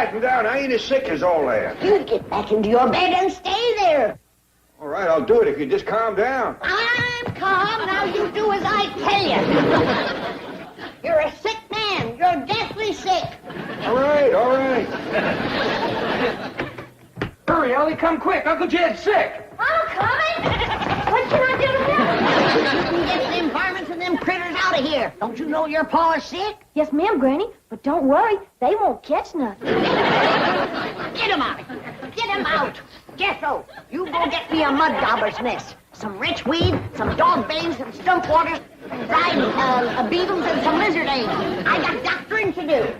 backing down. I ain't as sick as all that. You get back into your bed and stay there. All right, I'll do it if you just calm down. I'm calm. Now you do as I tell you. You're a sick man. You're deathly sick. All right, all right. Hurry, Ellie, come quick. Uncle Jed's sick. I'm coming. What can I do to help? You can get them varmints and them critters out of here. Don't you know your pa is sick? Yes, ma'am, Granny. But don't worry, they won't catch nothing. Get him out. Get him out. Jethro, you go get me a mud dauber's nest. Some rich weed, some dog banes, some stump waters, dried beetles, and some lizard eggs. I got doctoring to do.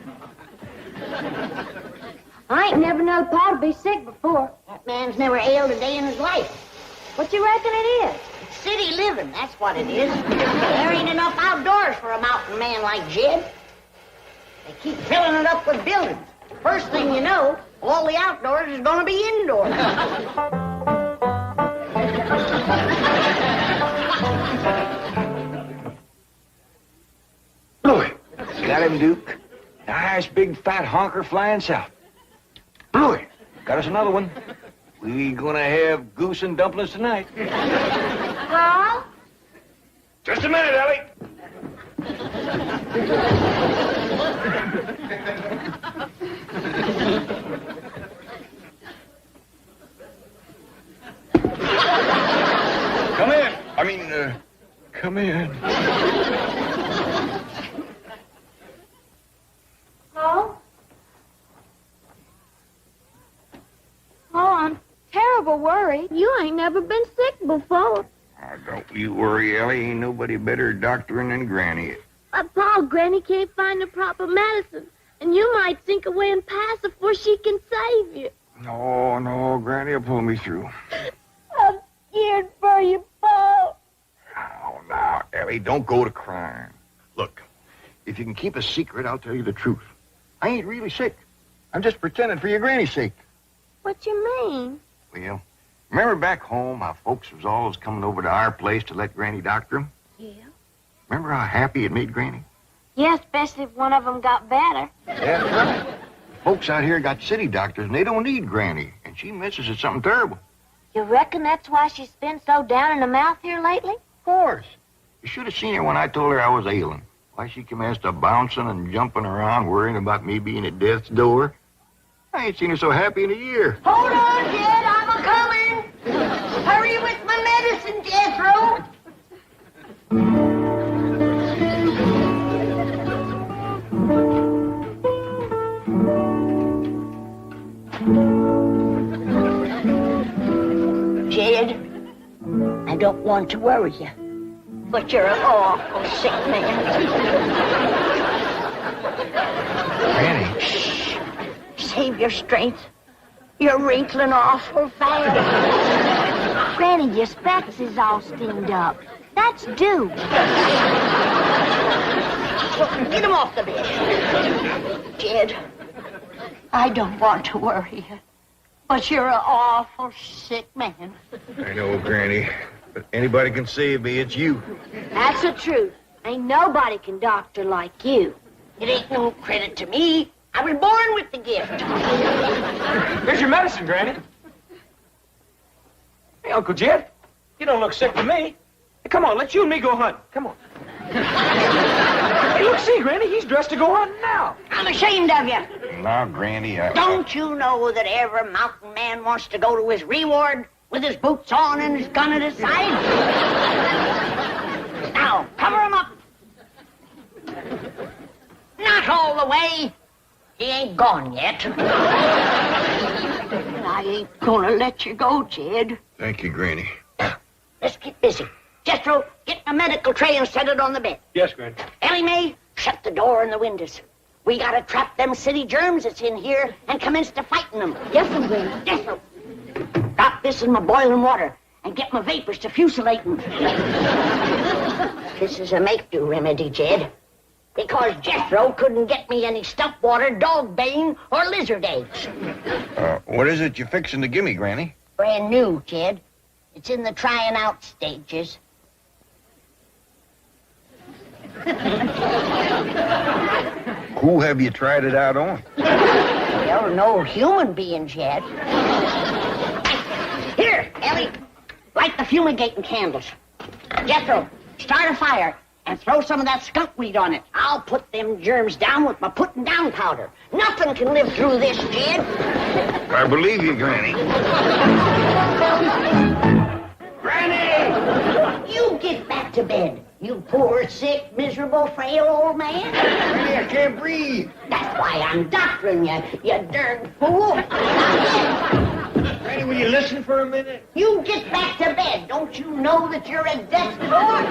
I ain't never known Pa to be sick before. That man's never ailed a day in his life. What you reckon it is? It's city living, that's what it is. There ain't enough outdoors for a mountain man like Jed. They keep filling it up with buildings. First thing you know, all the outdoors is going to be indoors. Louie, got him, Duke. Nice big fat honker flying south. Louie, got us another one. We gonna have goose and dumplings tonight. Pa? Just a minute, Ellie. Come in. Come in. Pa? Oh, I'm terrible worried. You ain't never been sick before. Oh, don't you worry, Ellie. Ain't nobody better at doctoring than Granny. But Pa, Granny can't find the proper medicine, and you might sink away and pass before she can save you. No, Granny will pull me through. I'm scared for you, Pa. Oh, now, Ellie, don't go to crying. Look, if you can keep a secret, I'll tell you the truth. I ain't really sick. I'm just pretending for your Granny's sake. What you mean? Well, remember back home how folks was always coming over to our place to let Granny doctor them? Yeah. Remember how happy it made Granny? Yeah, especially if one of them got better. Yeah, that's right. Folks out here got city doctors, and they don't need Granny, and she misses it something terrible. You reckon that's why she's been so down in the mouth here lately? Of course. You should have seen her when I told her I was ailing. Why, she commenced to bouncing and jumping around, worrying about me being at death's door. I ain't seen her so happy in a year. Hold on, Jed, I'm a-coming. Hurry with my medicine, Jethro. Jed, I don't want to worry you, but you're an awful sick man. Granny? Shh. Save your strength. You're wrinkling awful fast. Granny, your specs is all steamed up. That's due. Well, get him off the bed. Jed, I don't want to worry you, but you're an awful sick man. I know, Granny, but anybody can save me, it's you. That's the truth. Ain't nobody can doctor like you. It ain't no credit to me. I was born with the gift. Here's your medicine, Granny. Hey, Uncle Jed, you don't look sick to me. Hey, come on, let you and me go hunting. Come on. Hey, look, see, Granny, he's dressed to go hunting now. I'm ashamed of you. Now, Granny, Don't you know that every mountain man wants to go to his reward with his boots on and his gun at his side? Now, cover him up. Not all the way. He ain't gone yet. I ain't gonna let you go, Jed. Thank you, Granny. Let's get busy. Jethro, get my medical tray and set it on the bed. Yes, Granny. Ellie Mae, shut the door and the windows. We gotta trap them city germs that's in here and commence to fighting them. Yes, I'm Granny. Jethro, drop this in my boiling water and get my vapors to fusillate them. This is a make-do remedy, Jed. Because Jethro couldn't get me any stump water, dog bane, or lizard eggs. What is it you're fixing to give me, Granny? Brand new, Jed. It's in the trying out stages. Who have you tried it out on? Well, Well, no human beings yet. Here, Ellie, light the fumigating candles. Jethro, start a fire and throw some of that skunk weed on it. I'll put them germs down with my putting down powder. Nothing can live through this, Jed. I believe you, Granny. Granny! You get back to bed, you poor, sick, miserable, frail old man. Granny, I can't breathe. That's why I'm doctoring you, you darn fool. Granny, will you listen for a minute? You get back to bed. Don't you know that you're at death's door?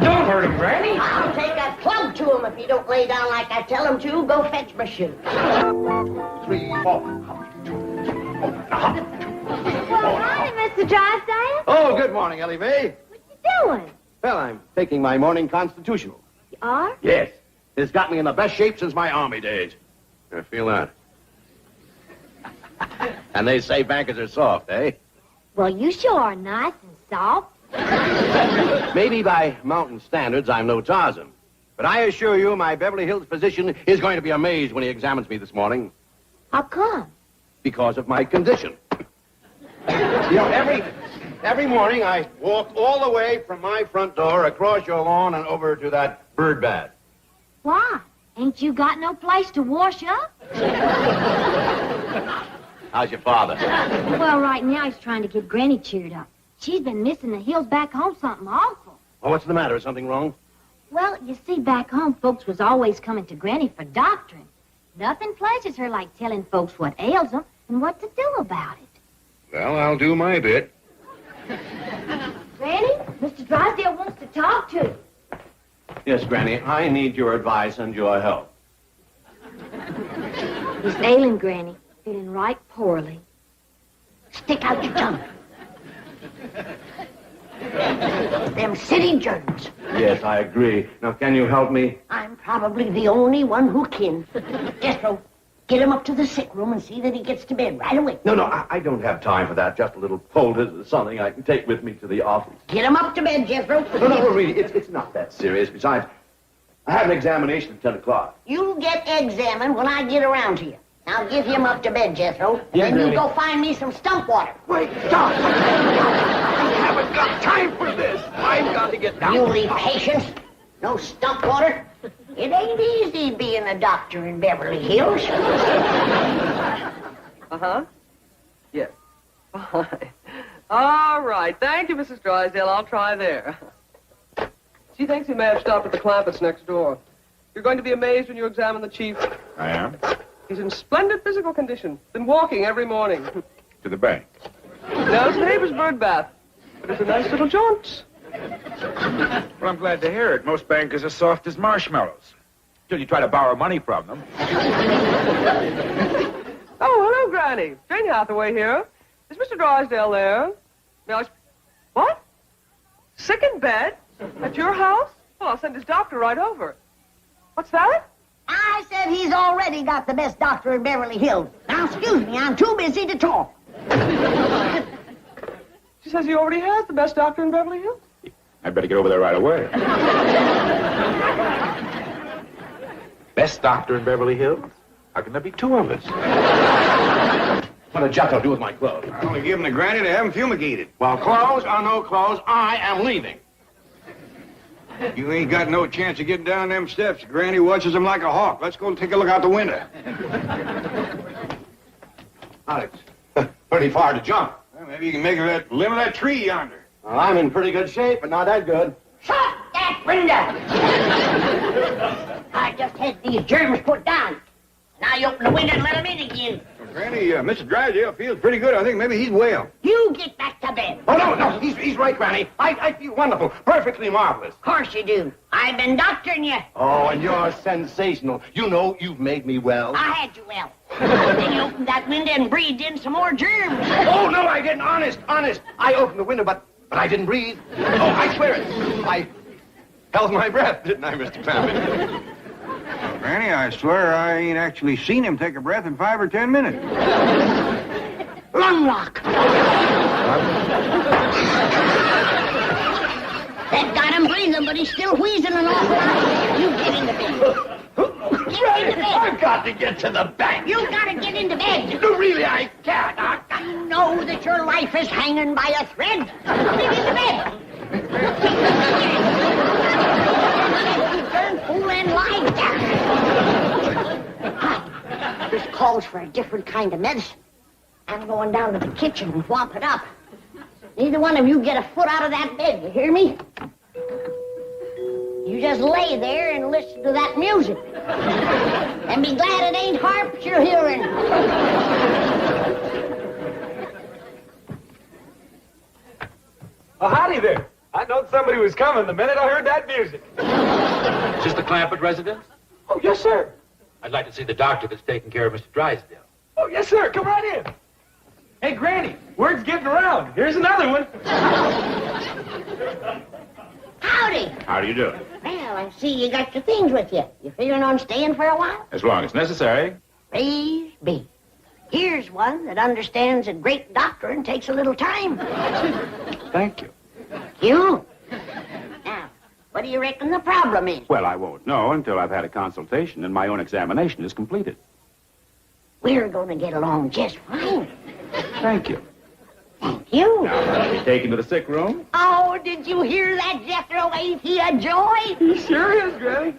Don't hurt him, Granny. I'll take a club to him if he don't lay down like I tell him to. Go fetch my shoe. 3, 4. Well, morning, Mr. Drysdale. Oh, good morning, Ellie Mae. What you doing? Well, I'm taking my morning constitutional. You are? Yes. It's got me in the best shape since my army days. I feel that. And they say bankers are soft, eh? Well, you sure are nice and soft. Maybe by mountain standards, I'm no Tarzan. But I assure you, my Beverly Hills physician is going to be amazed when he examines me this morning. How come? Because of my condition. You know, every morning I walk all the way from my front door across your lawn and over to that bird bath. Why? Ain't you got no place to wash up? How's your father? Well, right now he's trying to get Granny cheered up. She's been missing the hills back home something awful. Oh, what's the matter? Is something wrong? Well, you see, back home, folks was always coming to Granny for doctoring. Nothing pleasures her like telling folks what ails them and what to do about it. Well, I'll do my bit. Granny, Mr. Drysdale wants to talk to you. Yes, Granny, I need your advice and your help. He's ailing, Granny. Feeling right poorly. Stick out your tongue. Them city germs. Yes, I agree. Now, can you help me? I'm probably the only one who can. Jethro, get him up to the sick room and see that he gets to bed right away. No, I don't have time for that. Just a little poultice, something I can take with me to the office. Get him up to bed, Jethro. No, really, it's not that serious. Besides, I have an examination at 10 o'clock. You'll get examined when I get around to you. Now give him up to bed, Jethro. And Yeah, then you Granny. go find me some stump water. Wait, stop! I haven't got time for this. I've got to get down. You leave patience. No stump water. It ain't easy being a doctor in Beverly Hills. Uh-huh. Yes. Fine. All right. Thank you, Mrs. Drysdale. I'll try there. She thinks he may have stopped at the Clampetts next door. You're going to be amazed when you examine the chief. I am. He's in splendid physical condition. Been walking every morning. To the bank. Now, his neighbor's bird bath. But it's a nice little jaunt. Well, I'm glad to hear it. Most bankers are soft as marshmallows. Till you try to borrow money from them. Oh, hello, Granny. Jane Hathaway here. Is Mr. Drysdale there? May I... What? Sick in bed? At your house? Well, I'll send his doctor right over. What's that? I said he's already got the best doctor in Beverly Hills. Now, excuse me, I'm too busy to talk. She says he already has the best doctor in Beverly Hills. I'd better get over there right away. Best doctor in Beverly Hills? How can there be two of us? What did Jethro do with my clothes? I only give them to Granny to have them fumigated. Well, clothes or no clothes, I am leaving. You ain't got no chance of getting down them steps. Granny watches them like a hawk. Let's go take a look out the window. Alex, pretty far to jump. Well, maybe you can make that limb of that tree yonder. Well, I'm in pretty good shape, but not that good. Shut that window! I just had these germs put down. Now you open the window and let them in again. Well, Granny, Mr. Drysdale feels pretty good. I think maybe he's well. You get back to bed. Oh, no, he's right, Granny. I feel wonderful, perfectly marvelous. Of course you do. I've been doctoring you. Oh, and you're sensational. You know you've made me well. I had you well. Then you opened that window and breathed in some more germs. Oh, no, I didn't. Honest. I opened the window, but I didn't breathe. Oh, I swear it. I held my breath, didn't I, Mr. Clampett? Granny, I swear I ain't actually seen him take a breath in 5 or 10 minutes. Lung lock. That got him breathing, but he's still wheezing an awful lot. You get into bed. Get into bed. I've got got to get to the bank. You gotta get into bed. No, really, I can't. You know that your life is hanging by a thread. Get into bed. Turn fool and lie down. This calls for a different kind of medicine. I'm going down to the kitchen and whomp it up. Neither one of you get a foot out of that bed, you hear me? You just lay there and listen to that music. And be glad it ain't harps you're hearing. Oh, howdy there. I knowed somebody was coming the minute I heard that music. Is this the Clampett residence? Oh, yes, sir. I'd like to see the doctor that's taking care of Mr. Drysdale. Oh, yes, sir. Come right in. Hey, Granny, word's getting around. Here's another one. Howdy. How do you do? Well, I see you got your things with you. You figuring on staying for a while? As long as necessary. Praise be. Here's one that understands that great doctrine takes a little time. Thank you. You? Now, what do you reckon the problem is? Well, I won't know until I've had a consultation and my own examination is completed. We're going to get along just fine. Thank you. Thank you. Now, I'll be taken to the sick room. Oh, did you hear that, Jethro? Ain't he a joy? He sure is, Granny.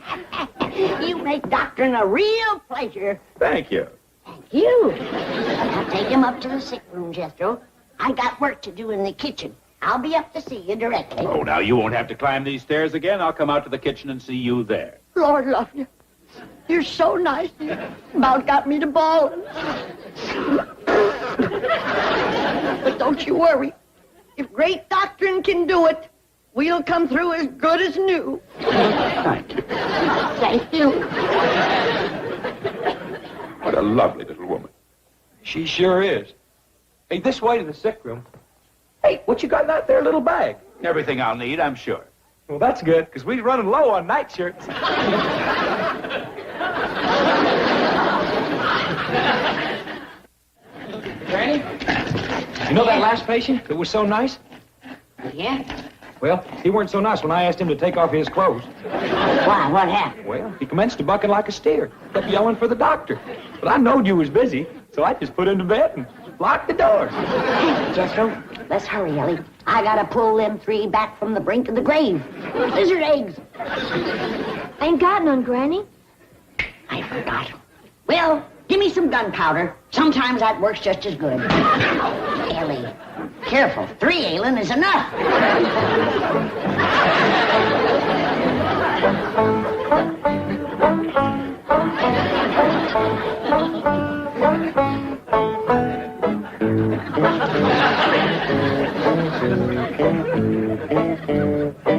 You make doctrine a real pleasure. Thank you. Thank you. Now take him up to the sick room, Jethro. I got work to do in the kitchen. I'll be up to see you directly. Oh, now you won't have to climb these stairs again. I'll come out to the kitchen and see you there. Lord love you. You're so nice. You about got me to bawling. But don't you worry. If great doctrine can do it, we'll come through as good as new. Thank you. Thank you. What a lovely little woman. She sure is. Hey, this way to the sick room. Hey, what you got in that there little bag? Everything I'll need, I'm sure. Well, that's good, because we're running low on nightshirts. Granny, you know that last patient that was so nice? Yeah? Well, he weren't so nice when I asked him to take off his clothes. Why? What happened? Well, he commenced to bucking like a steer. Kept yelling for the doctor. But I knowed you was busy, so I just put him to bed and locked the door. Jethro, let's hurry, Ellie. I gotta pull them three back from the brink of the grave. Lizard eggs. Ain't got none, Granny. I forgot. Well, give me some gunpowder. Sometimes that works just as good. Ellie, careful. 3 ailing is enough.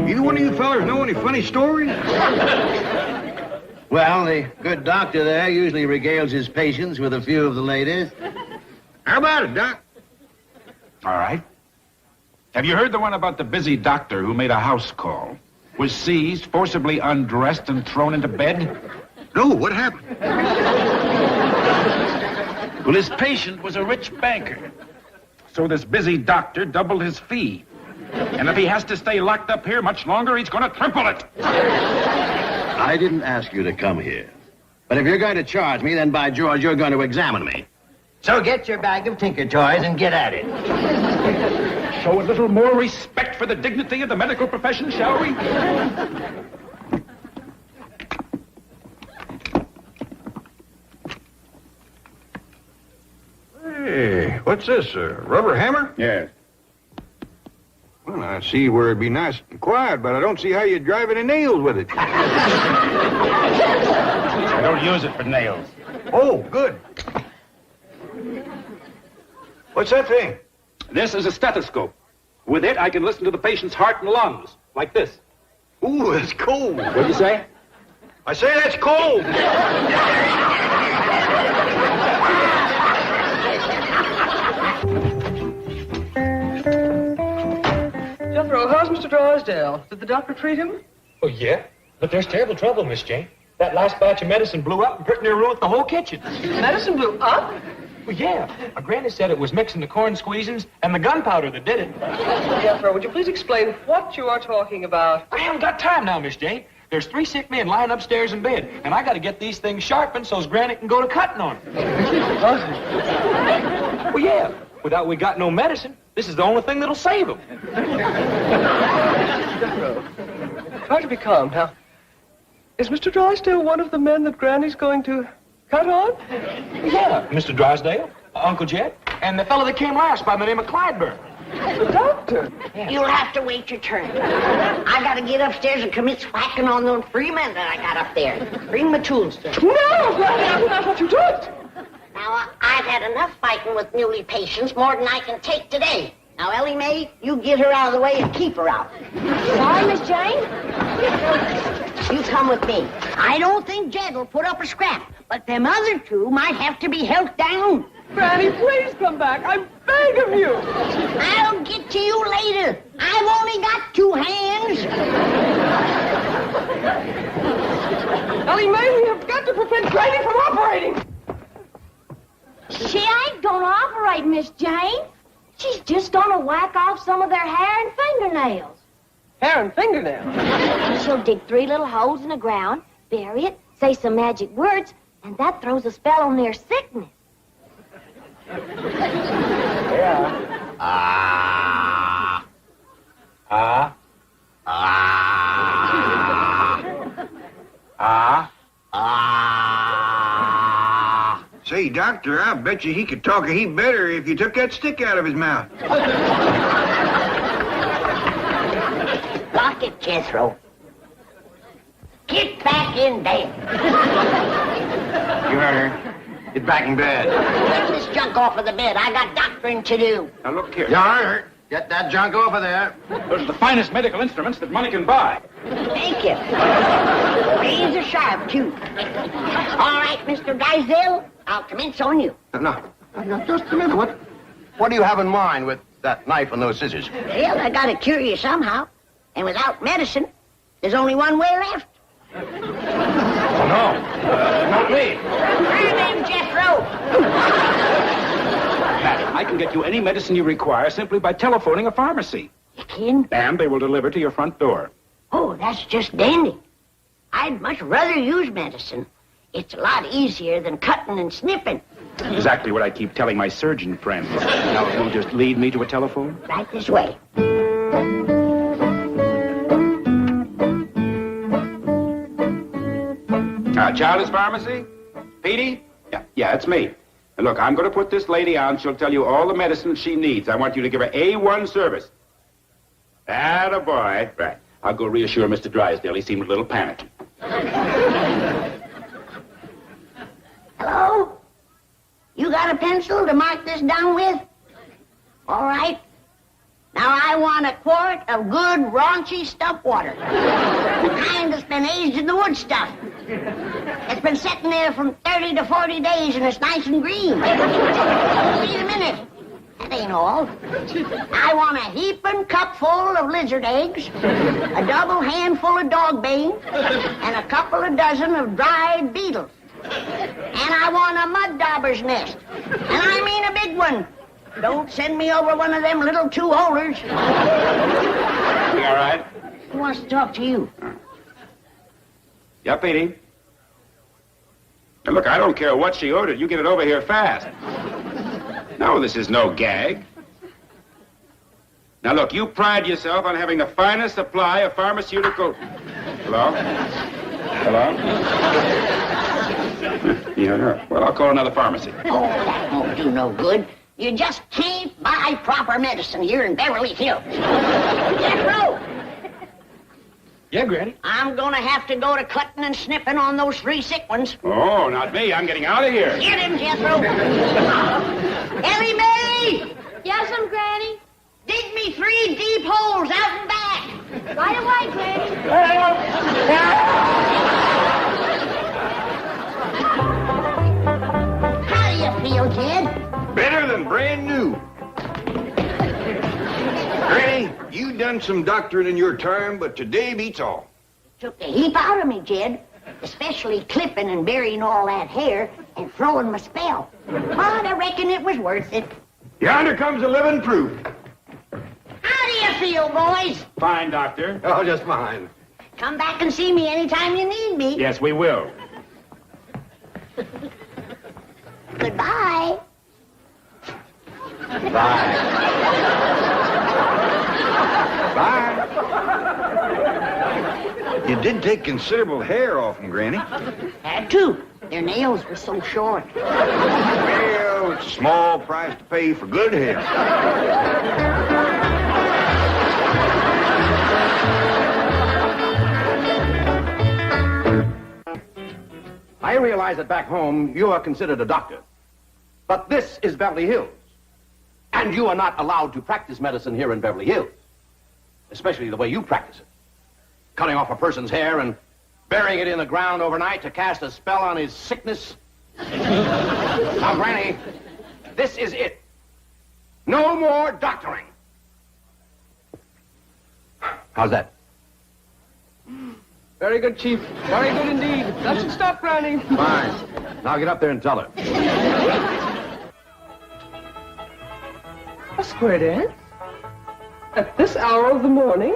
Either one of you fellers know any funny stories? Well, the good doctor there usually regales his patients with a few of the latest. How about it, Doc? All right. Have you heard the one about the busy doctor who made a house call? Was seized, forcibly undressed, and thrown into bed? No, what happened? Well, his patient was a rich banker. So this busy doctor doubled his fee. And if he has to stay locked up here much longer, he's going to triple it. I didn't ask you to come here. But if you're going to charge me, then by George, you're going to examine me. So get your bag of tinker toys and get at it. Show a little more respect for the dignity of the medical profession, shall we? Hey, what's this, a rubber hammer? Yes. Well, I see where it'd be nice and quiet, but I don't see how you'd drive any nails with it. I don't use it for nails. Oh, good. What's that thing? This is a stethoscope. With it, I can listen to the patient's heart and lungs, like this. Ooh, that's cold. What'd you say? I say that's cold. Jethro, how's Mr. Drysdale? Did the doctor treat him? Oh, yeah? But there's terrible trouble, Miss Jane. That last batch of medicine blew up and pretty near ruined the whole kitchen. Medicine blew up? Well, yeah. My granny said it was mixing the corn squeezins and the gunpowder that did it. Jethro, would you please explain what you are talking about? I haven't got time now, Miss Jane. There's 3 sick men lying upstairs in bed, and I got to get these things sharpened so's Granny can go to cutting on them. Well, yeah. Without we got no medicine, this is the only thing that'll save them. Try to be calm. Now, is Mr. Drysdale one of the men that Granny's going to cut on? Yeah, Mr. Drysdale, Uncle Jed, and the fellow that came last by the name of Clydeburn. The doctor. You'll have to wait your turn. I gotta get upstairs and commit whacking on those 3 men that I got up there. Bring my tools, sir. No, Granny, I will not let you do it. Now, I've had enough fighting with muley patients, more than I can take today. Now, Ellie Mae, you get her out of the way and keep her out. Sorry, Miss Jane. You come with me. I don't think Jed will put up a scrap, but them other 2 might have to be held down. Granny, please come back. I beg of you. I'll get to you later. I've only got 2 hands. Ellie Mae, we have got to prevent Granny from operating. She ain't gonna operate, Miss Jane. She's just gonna whack off some of their hair and fingernails. Hair and fingernails. She'll dig 3 little holes in the ground, bury it, say some magic words, and that throws a spell on their sickness. Yeah. Say, Doctor, I bet you he could talk a heap better if you took that stick out of his mouth. Lock it, Jethro. Get back in bed. You heard her. Get back in bed. Get this junk off of the bed. I got doctoring to do. Now, look here. You heard her. Get that junk off of there. Those are the finest medical instruments that money can buy. Thank you. Razor sharp, too. All right, Mr. Drysdale, I'll commence on you. No, just a minute. What do you have in mind with that knife and those scissors? Well, I gotta cure you somehow. And without medicine, there's only one way left. Oh, no. Not me. Turn him, Jethro. Madam, I can get you any medicine you require simply by telephoning a pharmacy. You can? And they will deliver to your front door. Oh, that's just dandy. I'd much rather use medicine. It's a lot easier than cutting and snipping. Exactly what I keep telling my surgeon friends. Now, you'll just lead me to a telephone? Right this way. Child's Pharmacy? Petey? Yeah, it's me. And look, I'm going to put this lady on. She'll tell you all the medicine she needs. I want you to give her A1 service. Attaboy. Right. I'll go reassure Mr. Drysdale. He seemed a little panicked. Hello? You got a pencil to mark this down with? All right. Now, I want a quart of good, raunchy stuff water. The kind that's been aged in the wood stuff. It's been sitting there from 30 to 40 days, and it's nice and green. Wait a minute. That ain't all. I want a heaping cupful of lizard eggs, a double handful of dog bane, and a couple of dozen of dried beetles. And I want a mud dauber's nest. And I mean a big one. Don't send me over one of them little 2-holders. You all right? Who wants to talk to you? Yeah, Petey. Now, look, I don't care what she ordered. You get it over here fast. No, this is no gag. Now, look, you pride yourself on having the finest supply of pharmaceutical... Hello? Hello? Yeah, well, I'll call another pharmacy. Oh, that won't do no good. You just can't buy proper medicine here in Beverly Hills. Jethro! Yeah, Granny? I'm gonna have to go to cutting and snipping on those 3 sick ones. Oh, not me. I'm getting out of here. Get him, Jethro! Ellie Mae! Yes'm, Granny. Dig me 3 deep holes out and back. Right away, Granny. How do you feel, kid? Better than brand new. Granny, you done some doctoring in your time, but today beats all. Took a heap out of me, Jed. Especially clipping and burying all that hair and throwing my spell. But I reckon it was worth it. Yonder comes a living proof. How do you feel, boys? Fine, Doctor. Oh, just fine. Come back and see me anytime you need me. Yes, we will. Goodbye. Bye. Bye. You did take considerable hair off them, Granny. Had to. Their nails were so short. Well, it's a small price to pay for good hair. I realize that back home you are considered a doctor. But this is Beverly Hills. And you are not allowed to practice medicine here in Beverly Hills. Especially the way you practice it. Cutting off a person's hair and burying it in the ground overnight to cast a spell on his sickness. Now, Granny, this is it. No more doctoring. How's that? Very good, Chief. Very good indeed. That should stop, Granny. Fine. Now get up there and tell her. A square dance? At this hour of the morning?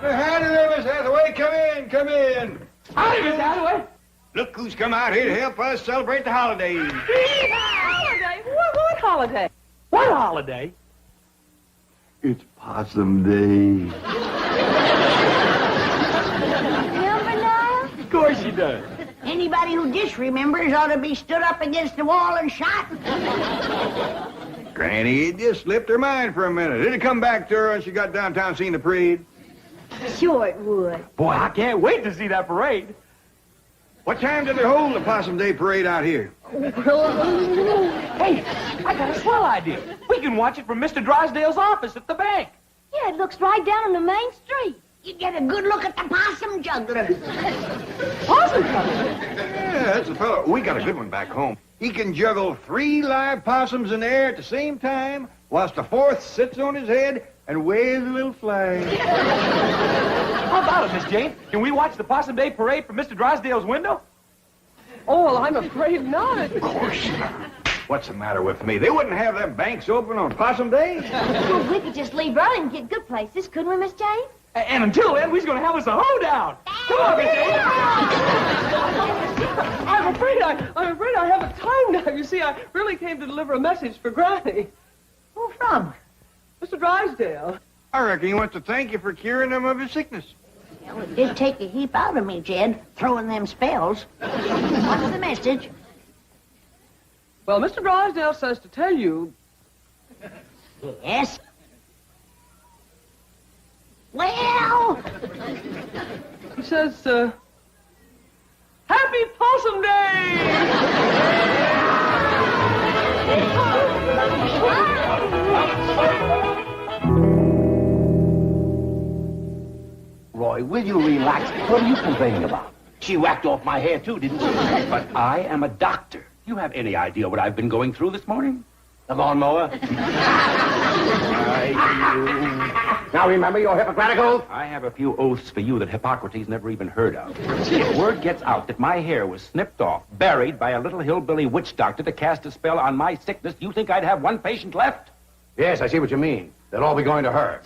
Howdy there, Miss Hathaway. Come in, come in. Howdy, Miss Hathaway. Look who's come out here to help us celebrate the holidays. Holiday? What holiday? What holiday? It's Possum Day. Remember now? Of course she does. Anybody who disremembers ought to be stood up against the wall and shot. Granny, it just slipped her mind for a minute. It'd come back to her when she got downtown seeing the parade. Sure it would. Boy, I can't wait to see that parade. What time did they hold the Possum Day parade out here? Hey, I got a swell idea. We can watch it from Mr. Drysdale's office at the bank. Yeah, it looks right down on the main street. You get a good look at the possum juggler. Possum juggler? Yeah, that's the fellow. We got a good one back home. He can juggle 3 live possums in the air at the same time, whilst the 4th sits on his head and waves a little flag. How about it, Miss Jane? Can we watch the Possum Day parade from Mr. Drysdale's window? Oh, well, I'm afraid not. Of course not. What's the matter with me? They wouldn't have them banks open on Possum Day. Well, we could just leave early and get good places, couldn't we, Miss Jane? And until then, we're going to have us a hoedown. Come on, Miss Jane. I'm afraid I haven't time now. You see, I really came to deliver a message for Granny. Who from? Mr. Drysdale. I reckon he wants to thank you for curing him of his sickness. Well, it did take a heap out of me, Jed, throwing them spells. What's the message? Well, Mr. Drysdale says to tell you... Yes? Well... He says, Happy Possum Day! Roy, will you relax? What are you complaining about? She whacked off my hair, too, didn't she? But I am a doctor. Do you have any idea what I've been going through this morning? The lawnmower? Now remember your Hippocratic oath? I have a few oaths for you that Hippocrates never even heard of. If word gets out that my hair was snipped off, buried by a little hillbilly witch doctor to cast a spell on my sickness, do you think I'd have one patient left? Yes, I see what you mean. They'll all be going to her.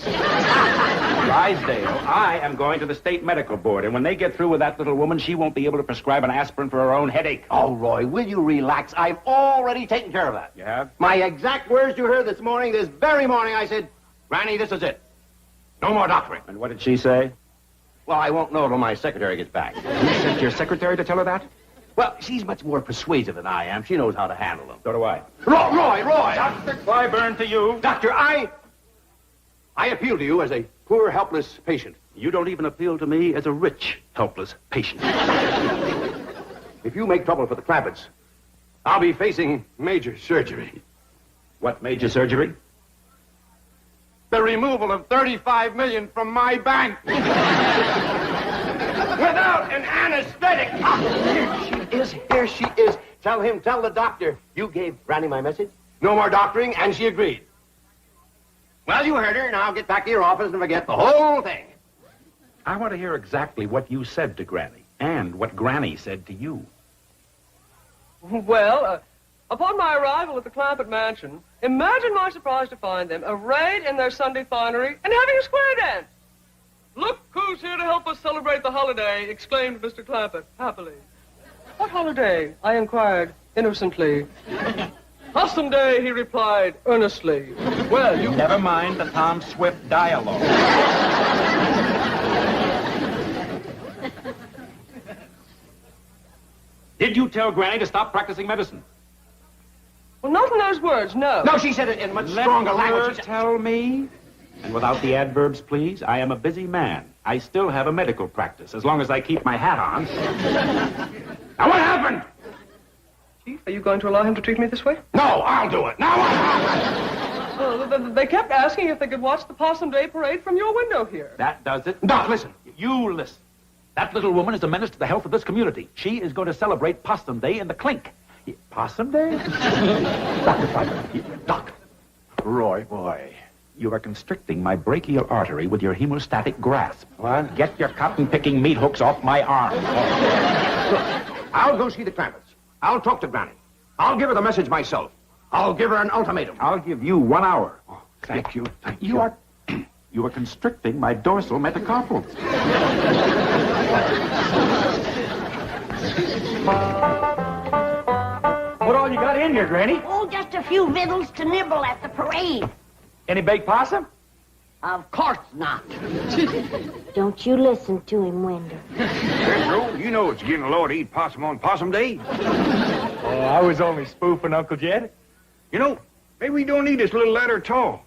Drysdale, I am going to the state medical board, and when they get through with that little woman, she won't be able to prescribe an aspirin for her own headache. Oh, Roy, will you relax? I've already taken care of that. You have? My exact words you heard this very morning, I said, Granny, this is it. No more doctoring. And what did she say? Well, I won't know till my secretary gets back. You sent your secretary to tell her that? Well, she's much more persuasive than I am. She knows how to handle them. So do I. Roy! Dr. Clyburn to you. Doctor, I appeal to you as a poor, helpless patient. You don't even appeal to me as a rich, helpless patient. If you make trouble for the Clampetts, I'll be facing major surgery. What major surgery? The removal of $35 million from my bank. Without an anesthetic. Here she is. Tell the doctor. You gave Granny my message. No more doctoring, and she agreed. Well, you heard her. Now get back to your office and forget the whole thing. I want to hear exactly what you said to Granny, and what Granny said to you. Well, upon upon my arrival at the Clampett mansion, imagine my surprise to find them arrayed in their Sunday finery and having a square dance. Look who's here to help us celebrate the holiday, exclaimed Mr. Clampett, happily. What holiday? I inquired, innocently. Possum Day, he replied, earnestly. Well, you... Never mind the Tom Swift dialogue. Did you tell Granny to stop practicing medicine? Well, not in those words, no. No, she said it in much stronger language. Tell me. And without the adverbs, please. I am a busy man. I still have a medical practice, as long as I keep my hat on. Now, what happened? Chief, are you going to allow him to treat me this way? No, I'll do it. Now what happened? Oh, they kept asking if they could watch the Possum Day parade from your window here. That does it. Doc, listen. You listen. That little woman is a menace to the health of this community. She is going to celebrate Possum Day in the clink. Possum Day? Dr. Piper. Doc. Roy, boy, you are constricting my brachial artery with your hemostatic grasp. What? Get your cotton-picking meat hooks off my arm. Look, I'll go see the Clampetts. I'll talk to Granny. I'll give her the message myself. I'll give her an ultimatum. I'll give you 1 hour. Oh, thank you. Thank you. You are constricting my dorsal metacarpals. What all you got in here, Granny? Oh, just a few victuals to nibble at the parade. Any baked possum? Of course not. Don't you listen to him, Wendell. Jethro, you know it's getting low to eat possum on Possum Day. Oh, I was only spoofing, Uncle Jed. You know, maybe we don't need this little ladder at all.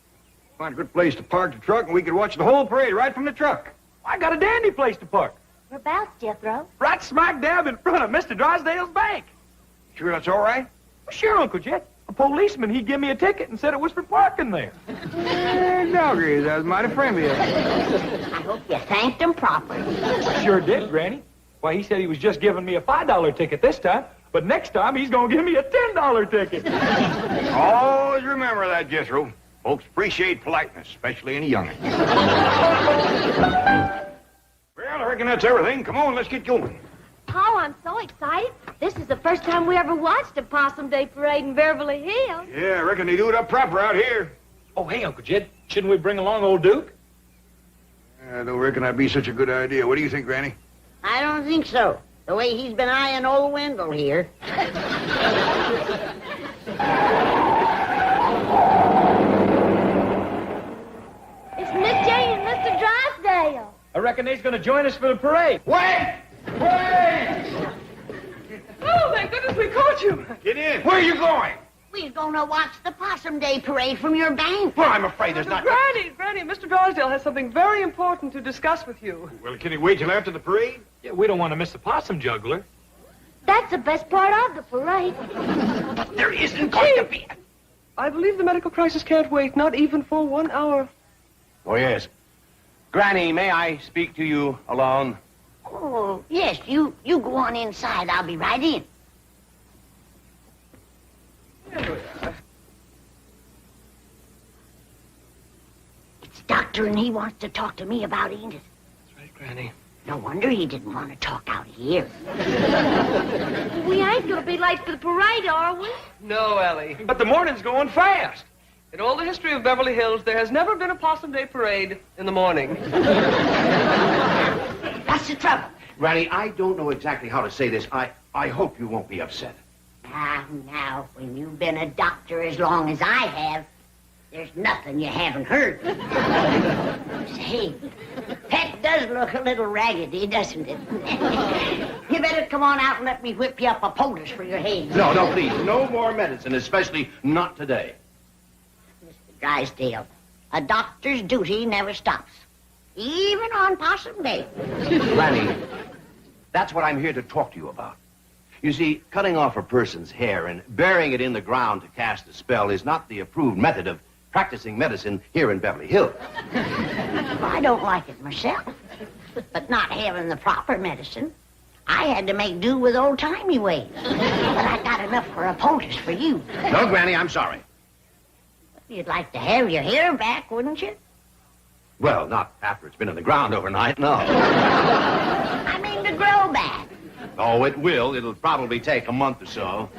Find a good place to park the truck, and we could watch the whole parade right from the truck. I got a dandy place to park. Whereabouts, Jethro? Right smack dab in front of Mr. Drysdale's bank. Sure that's all right? Well, sure, Uncle Jed. A policeman, he gave me a ticket and said it was for parking there. Doggery, that was mighty friendly of you. I hope you thanked him properly. Sure did, Granny. Why, he said he was just giving me a $5 ticket this time, but next time he's going to give me a $10 ticket. Always remember that, Jethro. Folks appreciate politeness, especially in a young'un. Well, I reckon that's everything. Come on, let's get going. Oh, I'm so excited. This is the first time we ever watched a Possum Day parade in Beverly Hills. Yeah, I reckon they do it up proper out here. Oh, hey, Uncle Jed, shouldn't we bring along old Duke? I don't reckon that'd be such a good idea. What do you think, Granny? I don't think so. The way he's been eyeing old Wendell here. It's Miss Jane and Mr. Drysdale. I reckon they's going to join us for the parade. Wait! Wait! Oh, thank goodness we caught you. Get in. Where are you going? We're gonna watch the Possum Day parade from your bank. Well, I'm afraid there's not... Granny, Mr. Drysdale has something very important to discuss with you. Well, can he wait till after the parade? Yeah, we don't want to miss the possum juggler. That's the best part of the parade. But there isn't going to be... I believe the medical crisis can't wait, not even for 1 hour. Oh, yes. Granny, may I speak to you alone? Oh, yes, you go on inside. I'll be right in. It's Doctor, and he wants to talk to me about Enid. That's right, Granny. No wonder he didn't want to talk out here. We ain't gonna be late for the parade, are we? No, Ellie. But the morning's going fast. In all the history of Beverly Hills, there has never been a Possum Day parade in the morning. What's the trouble? Granny, I don't know exactly how to say this. I hope you won't be upset. Now, when you've been a doctor as long as I have, there's nothing you haven't heard. Say, Pet does look a little raggedy, doesn't it? You better come on out and let me whip you up a poultice for your head. No, please. No more medicine, especially not today. Mr. Drysdale, a doctor's duty never stops, even on Possum Day. Granny, that's what I'm here to talk to you about. You see, cutting off a person's hair and burying it in the ground to cast a spell is not the approved method of practicing medicine here in Beverly Hills. I don't like it myself, but not having the proper medicine, I had to make do with old-timey ways. But I got enough for a poultice for you. No, Granny, I'm sorry. You'd like to have your hair back, wouldn't you? Well, not after it's been in the ground overnight, no. I mean to grow back. Oh, it will. It'll probably take a month or so.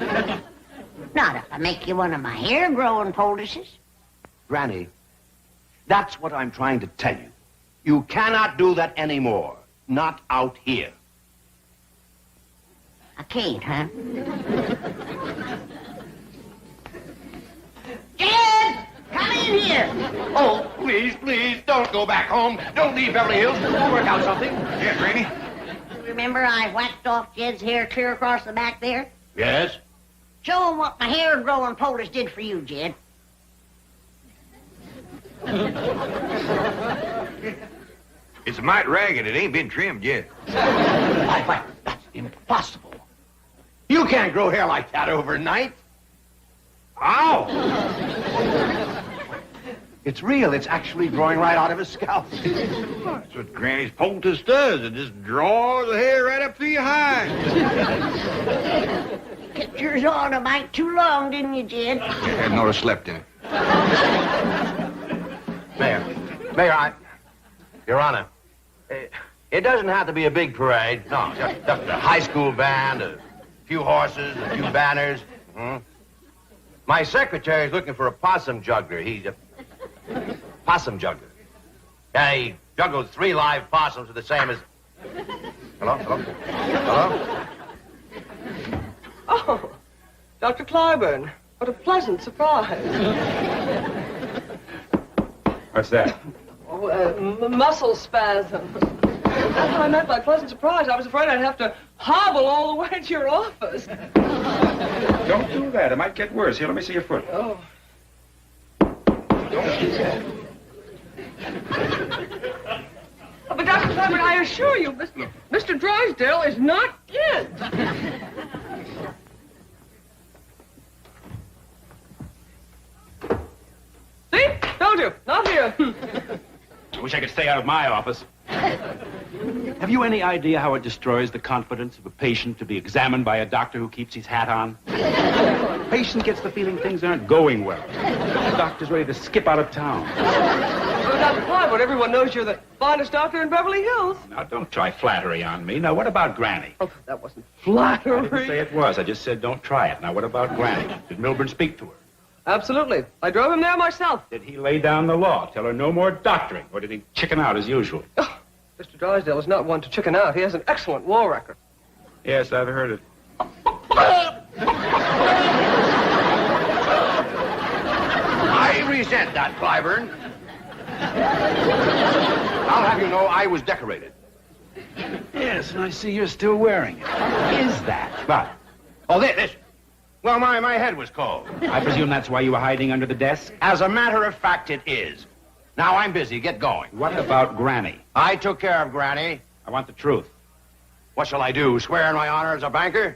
Not if I make you one of my hair-growing poultices. Granny, that's what I'm trying to tell you. You cannot do that anymore. Not out here. I can't, huh? Jed! Come in here! Oh, please, don't go back home. Don't leave Beverly Hills. We'll work out something. Yeah, Granny. Remember I whacked off Jed's hair clear across the back there? Yes? Show him what my hair-growing poultice did for you, Jed. It's a mite ragged. It ain't been trimmed yet. Why, that's impossible. You can't grow hair like that overnight. Ow! It's real. It's actually growing right out of his scalp. That's what Granny's poultice does. It just draws the hair right up through your hide. Kept yours on a mite too long, didn't you, Jed? I hadn't ought to slept in it. Mayor, Your Honor, it doesn't have to be a big parade. No, just a high school band, a few horses, a few banners. My secretary's looking for a possum juggler. He's a possum juggler. Yeah, he juggles 3 live possums the same as... Hello? Oh, Dr. Clyburn, what a pleasant surprise. What's that? Oh, muscle spasm. That's what I meant by pleasant surprise. I was afraid I'd have to hobble all the way to your office. Don't do that. It might get worse. Here, let me see your foot. Oh. Don't do that. But Dr. Clyburn, I assure you, Mr. Drysdale is not dead. See? Told you. Not here. I wish I could stay out of my office. Have you any idea how it destroys the confidence of a patient to be examined by a doctor who keeps his hat on? The patient gets the feeling things aren't going well. The doctor's ready to skip out of town. Well, Dr. Clyburn, everyone knows you're the finest doctor in Beverly Hills. Now, don't try flattery on me. Now, what about Granny? Oh, that wasn't I flattery. didn't say it was. I just said don't try it. Now, what about Granny? Did Milburn speak to her? Absolutely. I drove him there myself. Did he lay down the law, tell her no more doctoring, or did he chicken out as usual? Oh, Mr. Drysdale is not one to chicken out. He has an excellent war record. Yes, I've heard it. I resent that, Clyburn. I'll have you know I was decorated. Yes, and I see you're still wearing it. What is that? What? Oh, this. Well, my head was cold. I presume that's why you were hiding under the desk? As a matter of fact, it is. Now, I'm busy. Get going. What about Granny? I took care of Granny. I want the truth. What shall I do, swear in my honor as a banker?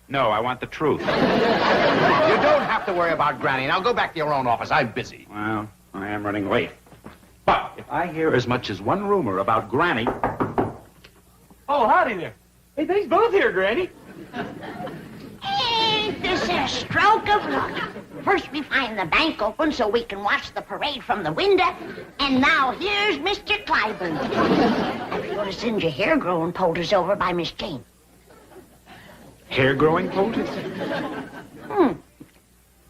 No, I want the truth. You don't have to worry about Granny. Now, go back to your own office. I'm busy. Well, I am running late. But if I hear as much as one rumor about Granny... Oh, howdy there. Hey, thanks both here, Granny. Ain't this a stroke of luck? First we find the bank open so we can watch the parade from the window, and now here's Mr. Clyburn. I'm going to send your hair-growing poultice over by Miss Jane. Hair-growing poultice?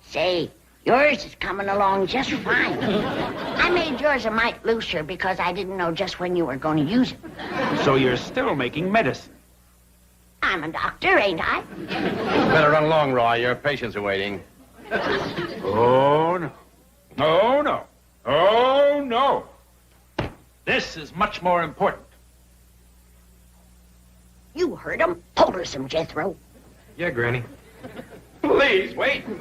Say, yours is coming along just fine. I made yours a mite looser because I didn't know just when you were going to use it. So you're still making medicine? I'm a doctor, ain't I? Better run along, Roy. Your patients are waiting. Oh, no. Oh, no. Oh, no. This is much more important. You heard him. Poultice him, Jethro. Yeah, Granny. Please, wait. No.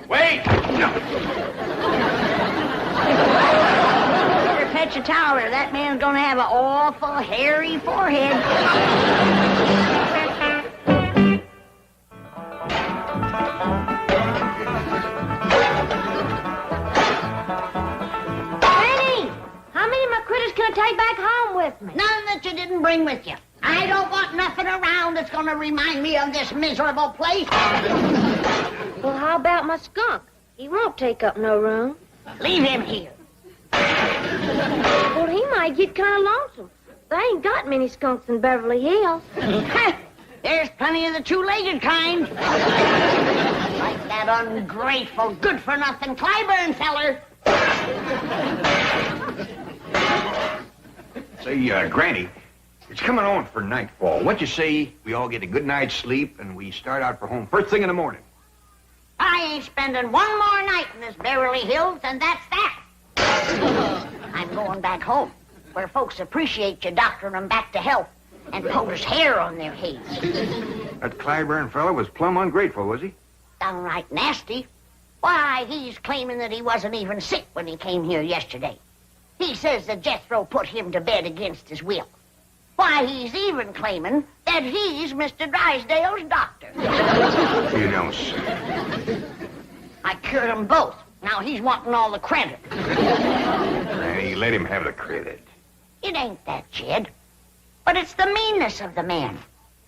Better fetch a towel or that man's gonna have an awful hairy forehead. Granny, how many of my critters can I take back home with me? None that you didn't bring with you. I don't want nothing around that's gonna remind me of this miserable place. Well, how about my skunk? He won't take up no room. Leave him here. Well, he might get kind of lonesome. They ain't got many skunks in Beverly Hills. There's plenty of the two-legged kind. Like That ungrateful, good-for-nothing Clyburn feller. Say, Granny, it's coming on for nightfall. What you say we all get a good night's sleep and we start out for home first thing in the morning? I ain't spending one more night in this Beverly Hills, and that's that. I'm going back home, where folks appreciate you doctoring them back to health and POTUS hair on their heads. That Clyburn fella was plumb ungrateful, was he? Downright nasty. Why, he's claiming that he wasn't even sick when he came here yesterday. He says that Jethro put him to bed against his will. Why, he's even claiming that he's Mr. Drysdale's doctor. You don't say. I cured them both. Now he's wanting all the credit. Granny, let him have the credit. It ain't that, Jed. But it's the meanness of the man.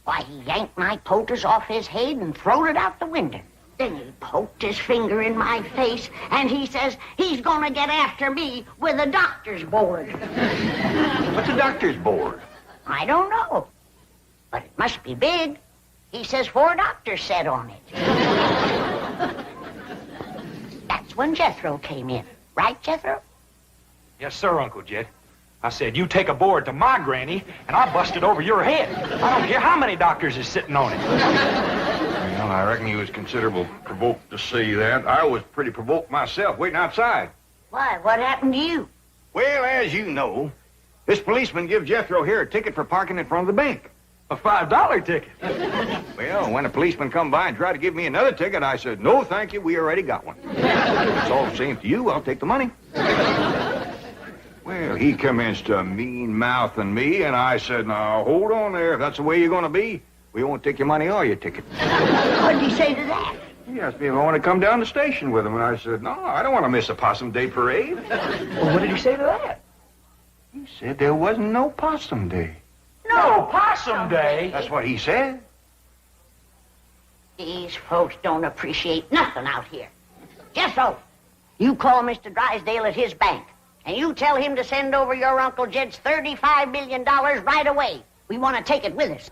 Why, he yanked my POTUS off his head and throwed it out the window. Then he poked his finger in my face, and he says he's gonna get after me with a doctor's board. What's a doctor's board? I don't know. But it must be big. He says 4 doctors sat on it. That's when Jethro came in. Right, Jethro? Yes, sir, Uncle Jed. I said, you take a board to my granny, and I'll bust it over your head. I don't care how many doctors is sitting on it. Well, I reckon he was considerable provoked to see that. I was pretty provoked myself, waiting outside. Why, what happened to you? Well, as you know, this policeman gives Jethro here a ticket for parking in front of the bank. A $5 ticket. Well, when the policeman come by and tried to give me another ticket, I said, no, thank you, we already got one. If it's all the same to you, I'll take the money. Well, he commenced to mean-mouthing me, and I said, now, hold on there. If that's the way you're going to be, we won't take your money or your ticket. What'd you say to that? He asked me if I want to come down the station with him, and I said, no, I don't want to miss a Possum Day parade. Well, what did he say to that? He said there wasn't no Possum Day. No Possum Day? That's what he said. These folks don't appreciate nothing out here. Jethro, you call Mr. Drysdale at his bank, and you tell him to send over your Uncle Jed's $35 million right away. We want to take it with us.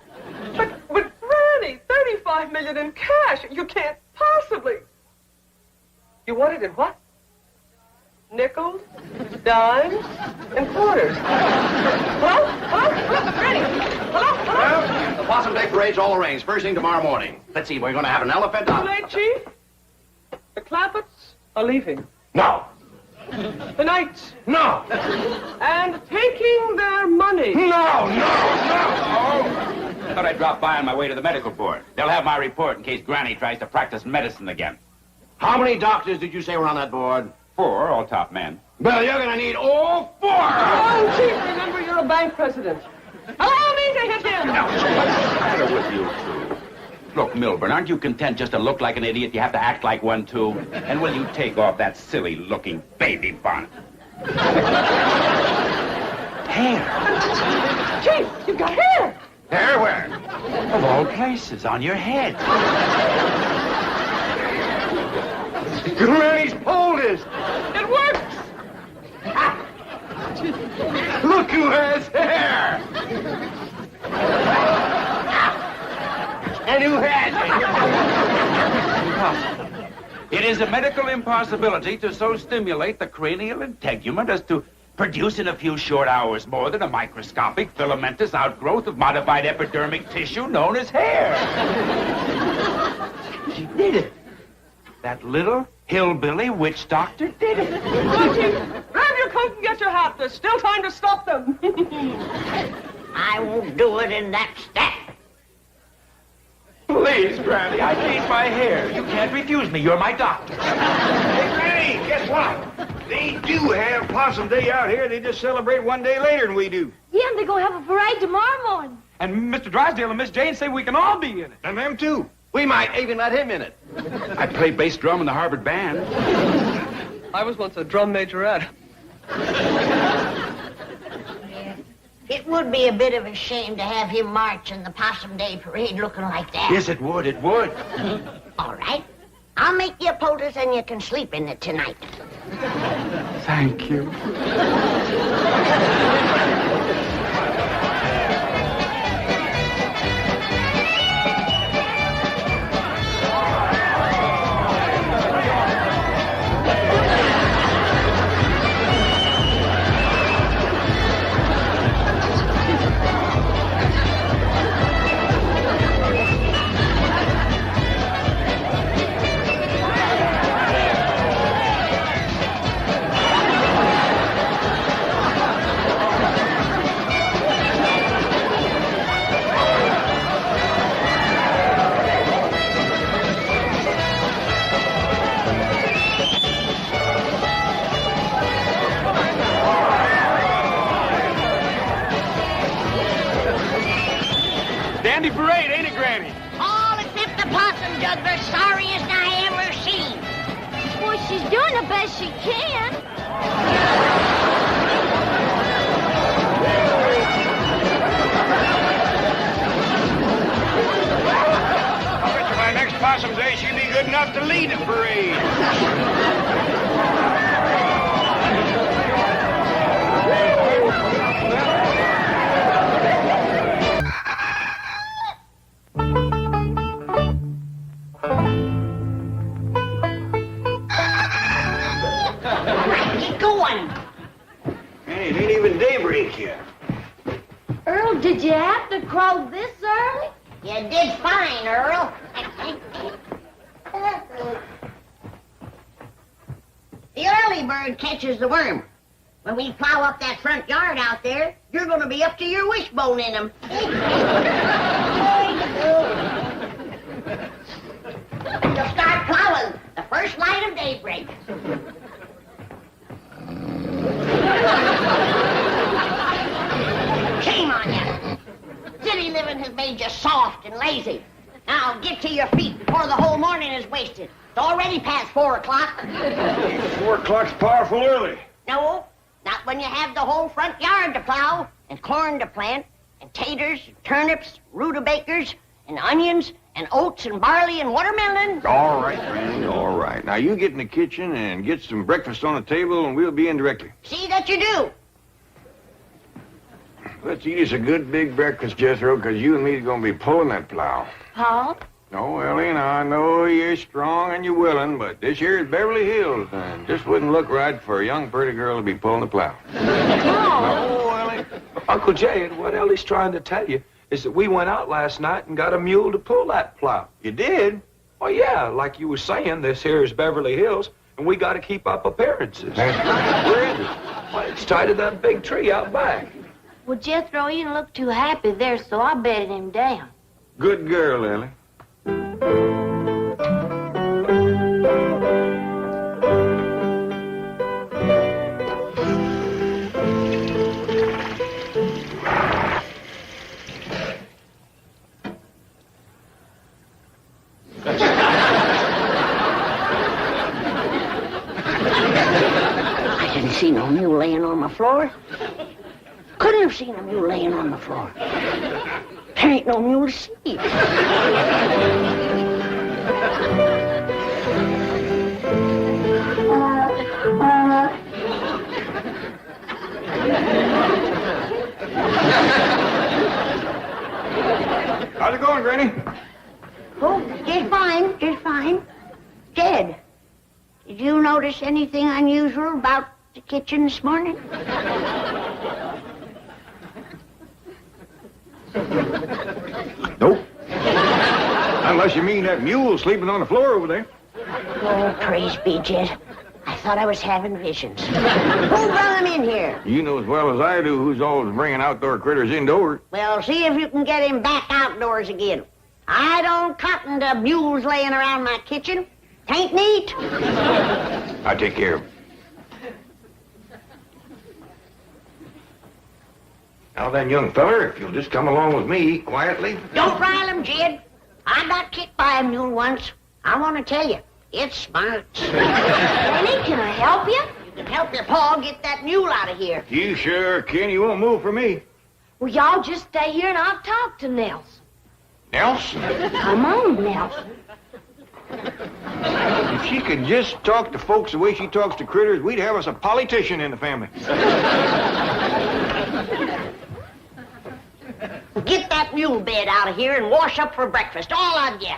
But Granny, $35 million in cash. You can't possibly. You want it in what? Nickels, dimes, and quarters. Hello? Hello, Granny. Hello? Well, the Possum Day parade's all arranged. First thing tomorrow morning. Let's see, we're going to have an elephant. Too late, Chief. The Clampetts are leaving. No. The Knights. No. And taking their money. No. I thought I'd drop by on my way to the medical board. They'll have my report in case Granny tries to practice medicine again. How many doctors did you say were on that board? 4, all top men. Well, you're going to need all 4. Oh, Chief, remember you're a bank president. Allow me to hit him. Now, what's the matter with you two? Look, Milburn, aren't you content just to look like an idiot? You have to act like one, too. And will you take off that silly-looking baby bonnet? Hair. Chief, you've got hair. Hair where? Of all places, on your head. Granny's poldest. It works. Look who has hair. And who has Impossible. It is a medical impossibility to so stimulate the cranial integument as to produce in a few short hours more than a microscopic filamentous outgrowth of modified epidermic tissue known as hair. She did it. That little hillbilly witch doctor did it. Come on, Chief. Grab your coat and get your hat. There's still time to stop them. I won't do it in that stack. Please, Granny, I need my hair. You can't refuse me. You're my doctor. Hey, Granny, guess what? They do have Possum Day out here. They just celebrate one day later than we do. Yeah, and they're going to have a parade tomorrow morning. And Mr. Drysdale and Miss Jane say we can all be in it. And them too. We might even let him in it. I play bass drum in the Harvard band. I was once a drum majorette. It would be a bit of a shame to have him march in the Possum Day parade looking like that. Yes, it would. It would. All right. I'll make you a POTUS and you can sleep in it tonight. Thank you. She's doing the best she can. I bet you by next Possum Day she'll be good enough to lead the parade. Keep going. Hey, it ain't even daybreak yet. Earl, did you have to crow this early? You did fine, Earl. The early bird catches the worm. When we plow up that front yard out there, you're going to be up to your wishbone in them. You'll start plowing the first light of daybreak. Shame on you. City living has made you soft and lazy. Now get to your feet before the whole morning is wasted. It's already past 4 o'clock. 4 o'clock's powerful early. No, not when you have the whole front yard to plow, and corn to plant, and taters, and turnips, rutabagas, and onions, and oats, and barley, and watermelon. All right, Granny, all right. Now you get in the kitchen and get some breakfast on the table, and we'll be in directly. See that you do. Let's eat us a good big breakfast, Jethro, because you and me's going to be pulling that plow. Paul? No, Ellie, now I know you're strong and you're willing, but this here is Beverly Hills, and just wouldn't look right for a young, pretty girl to be pulling the plow. No, Ellie. Uncle Jay, what Ellie's trying to tell you is that we went out last night and got a mule to pull that plow. You did? Well, yeah, like you were saying, this here is Beverly Hills, and we got to keep up appearances. Where is it? Well, it's tied to that big tree out back. Well, Jethro, you didn't look too happy there, so I bedded him down. Good girl, Ellie. I didn't see no mule laying on the floor. Couldn't have seen a mule laying on the floor. There ain't no mule to see. How's it going, Granny? Oh, just fine, just fine. Jed, did you notice anything unusual about the kitchen this morning? Nope. Unless you mean that mule sleeping on the floor over there. Oh, praise be, Jed. I thought I was having visions. Who brought him in here? You know as well as I do who's always bringing outdoor critters indoors. Well, see if you can get him back outdoors again. I don't cotton to mules laying around my kitchen. Tain't neat. I take care of him. Now then, young feller, if you'll just come along with me quietly. Don't rile him, Jed. I got kicked by a mule once. I want to tell you, it smarts. Granny, can I help you? You can help your paw get that mule out of here. You sure can. You won't move for me. Well, y'all just stay here and I'll talk to Nelson. Nelson? Come on, Nelson. If she could just talk to folks the way she talks to critters, we'd have us a politician in the family. Get that mule bed out of here and wash up for breakfast, all of you.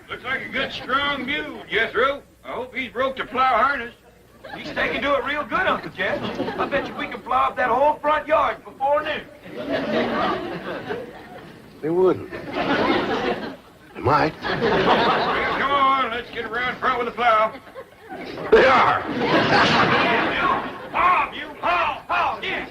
Looks like a good, strong mule, Jethro. I hope he's broke the plow harness. He's taking to it real good, Uncle Jed. I bet you we can plow up that whole front yard before noon. They wouldn't. They might. Well, come on, let's get around front with the plow. They are. Haul, you haul, yeah.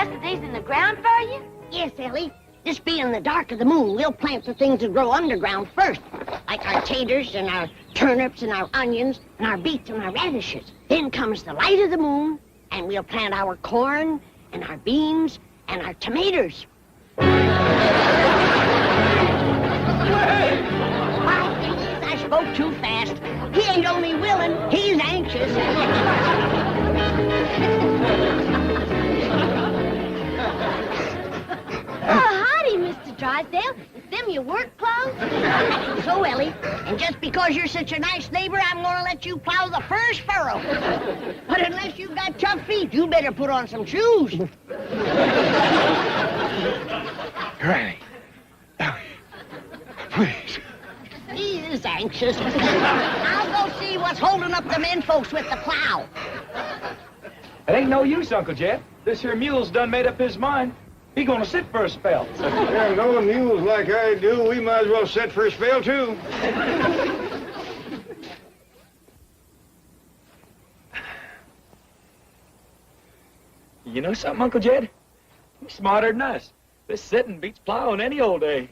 rest of these in the ground for you? Yes, Ellie. This being the dark of the moon, we'll plant the things that grow underground first, like our taters and our turnips and our onions and our beets and our radishes. Then comes the light of the moon, and we'll plant our corn and our beans and our tomatoes. I spoke too fast. He ain't only willing, he's anxious. Oh, howdy, Mr. Drysdale. Is them your work clothes? So, Ellie, and just because you're such a nice neighbor, I'm going to let you plow the first furrow. But unless you've got tough feet, you better put on some shoes. Granny. Ellie. Please. He is anxious. I'll go see what's holding up the men folks with the plow. It ain't no use, Uncle Jed. This here mule's done made up his mind. He gonna sit for a spell. Yeah, knowing mules like I do, we might as well set for a spell, too. You know something, Uncle Jed? He's smarter than us. This sitting beats plowing any old day.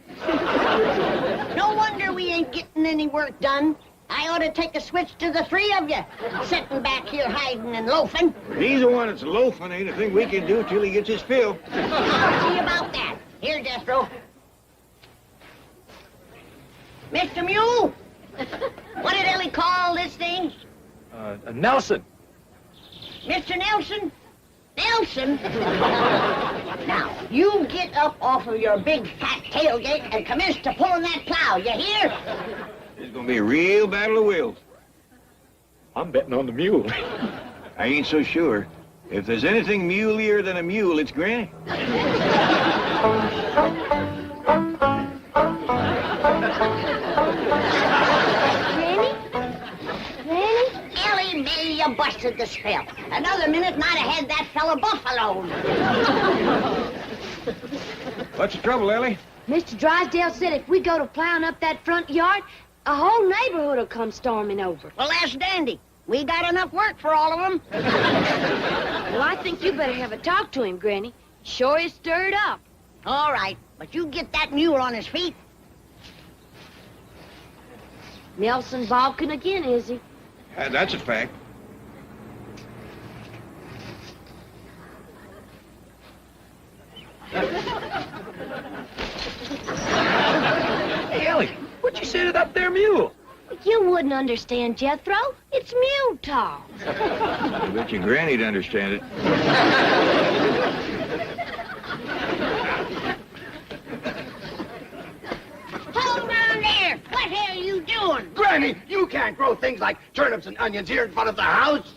No wonder we ain't getting any work done. I ought to take a switch to the three of you, sitting back here hiding and loafing. He's the one that's loafing. Ain't a thing we can do till he gets his fill. I'll see about that. Here, Jethro. Mr. Mule, what did Ellie call this thing? Nelson. Mr. Nelson? Nelson? Now, you get up off of your big fat tailgate and commence to pulling that plow, you hear? It's gonna be a real battle of wills. I'm betting on the mule. I ain't so sure. If there's anything muleier than a mule, it's Granny. Granny? Ellie Mae, you busted the spell. Another minute and I'd have had that fella buffaloed. What's the trouble, Ellie? Mr. Drysdale said if we go to plowing up that front yard, a whole neighborhood will come storming over. Well, that's dandy. We got enough work for all of them. Well, I think you better have a talk to him, Granny. Sure is stirred up. All right, but you get that mule on his feet. Nelson balking again, is he? That's a fact. Hey, Ellie, what'd you say to that there mule? You wouldn't understand, Jethro. It's mule talk. I bet your Granny'd understand it. Hold on there! What are you doing? Granny, you can't grow things like turnips and onions here in front of the house.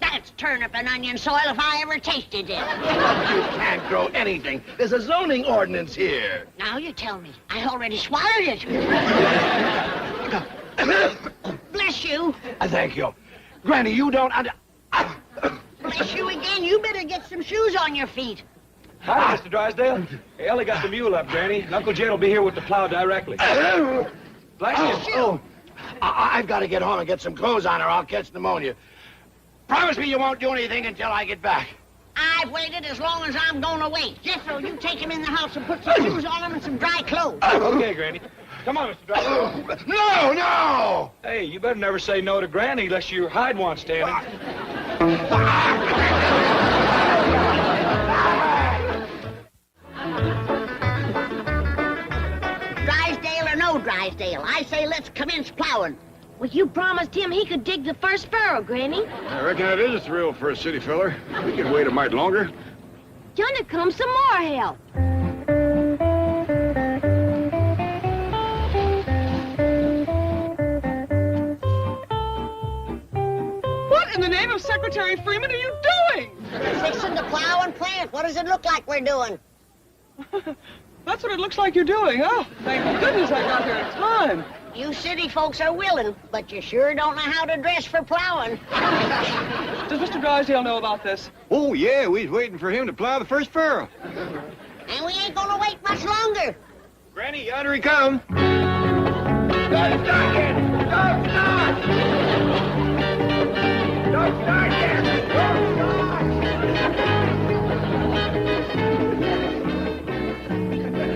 That's turnip and onion soil if I ever tasted it. You can't grow anything. There's a zoning ordinance here. Now you tell me. I already swallowed it. Bless you. Thank you. Granny, you don't Bless you again. You better get some shoes on your feet. Hi, Mr. Drysdale. Hey, Ellie got the mule up, Granny, and Uncle Jed will be here with the plow directly. Bless you. Oh, I've got to get home and get some clothes on or I'll catch pneumonia. Promise me you won't do anything until I get back. I've waited as long as I'm going to wait. Jethro, you take him in the house and put some shoes on him and some dry clothes. Okay, Granny. Come on, Mr. Drysdale. No, no! Hey, you better never say no to Granny unless you hide one standing. Drysdale or no Drysdale, I say let's commence plowing. Well, you promised him he could dig the first furrow, Granny. I reckon that is a thrill for a city feller. We can wait a mite longer. Yonder comes some more help. What in the name of Secretary Freeman are you doing? Fixing to plow and plant. What does it look like we're doing? That's what it looks like you're doing. Oh, thank goodness I got here in time. You city folks are willing, but you sure don't know how to dress for plowing. Does Mr. Drysdale know about this? Oh, yeah, we was waiting for him to plow the first furrow. And we ain't gonna wait much longer. Granny, yonder he come. Don't start it! Don't start! Don't start it! Don't start!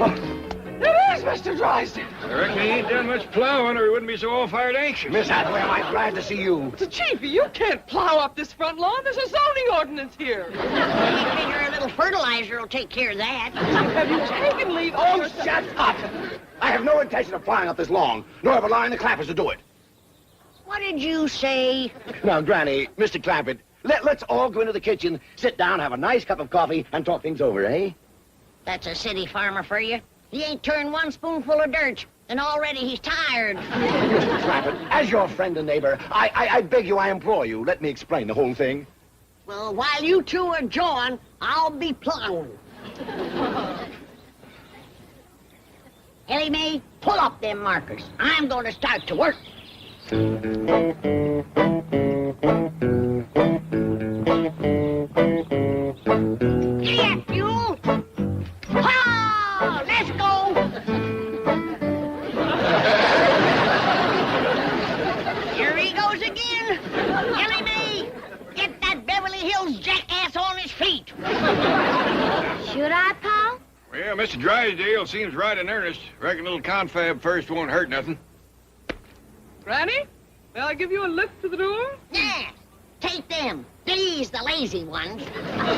It is Mr. Drysdale. I reckon he ain't done much plowing or he wouldn't be so all-fired anxious. Miss Hathaway, I'm glad to see you. The Chiefy, you can't plow up this front lawn. There's a zoning ordinance here. I figure a little fertilizer will take care of that. Have you taken leave of Oh, your... shut up! I have no intention of plowing up this lawn, nor of allowing the Clampetts to do it. What did you say? Now, Granny, Mr. Clampett, let's all go into the kitchen, sit down, have a nice cup of coffee, and talk things over, eh? That's a city farmer for you. He ain't turned one spoonful of dirt, and already he's tired. Mr. Clampett, as your friend and neighbor, I beg you, I implore you, let me explain the whole thing. Well, while you two are jawing, I'll be plowing. Ellie Mae, pull up them markers. I'm going to start to work. Giddy-up, mule! Ha! Let's go! Here he goes again. Ellie Mae, get that Beverly Hills jackass on his feet. Should I, Pa? Well, Mr. Drysdale seems right in earnest. Reckon a little confab first won't hurt nothing. Granny, may I give you a lift to the door? Yeah, take them. These the lazy ones. Well,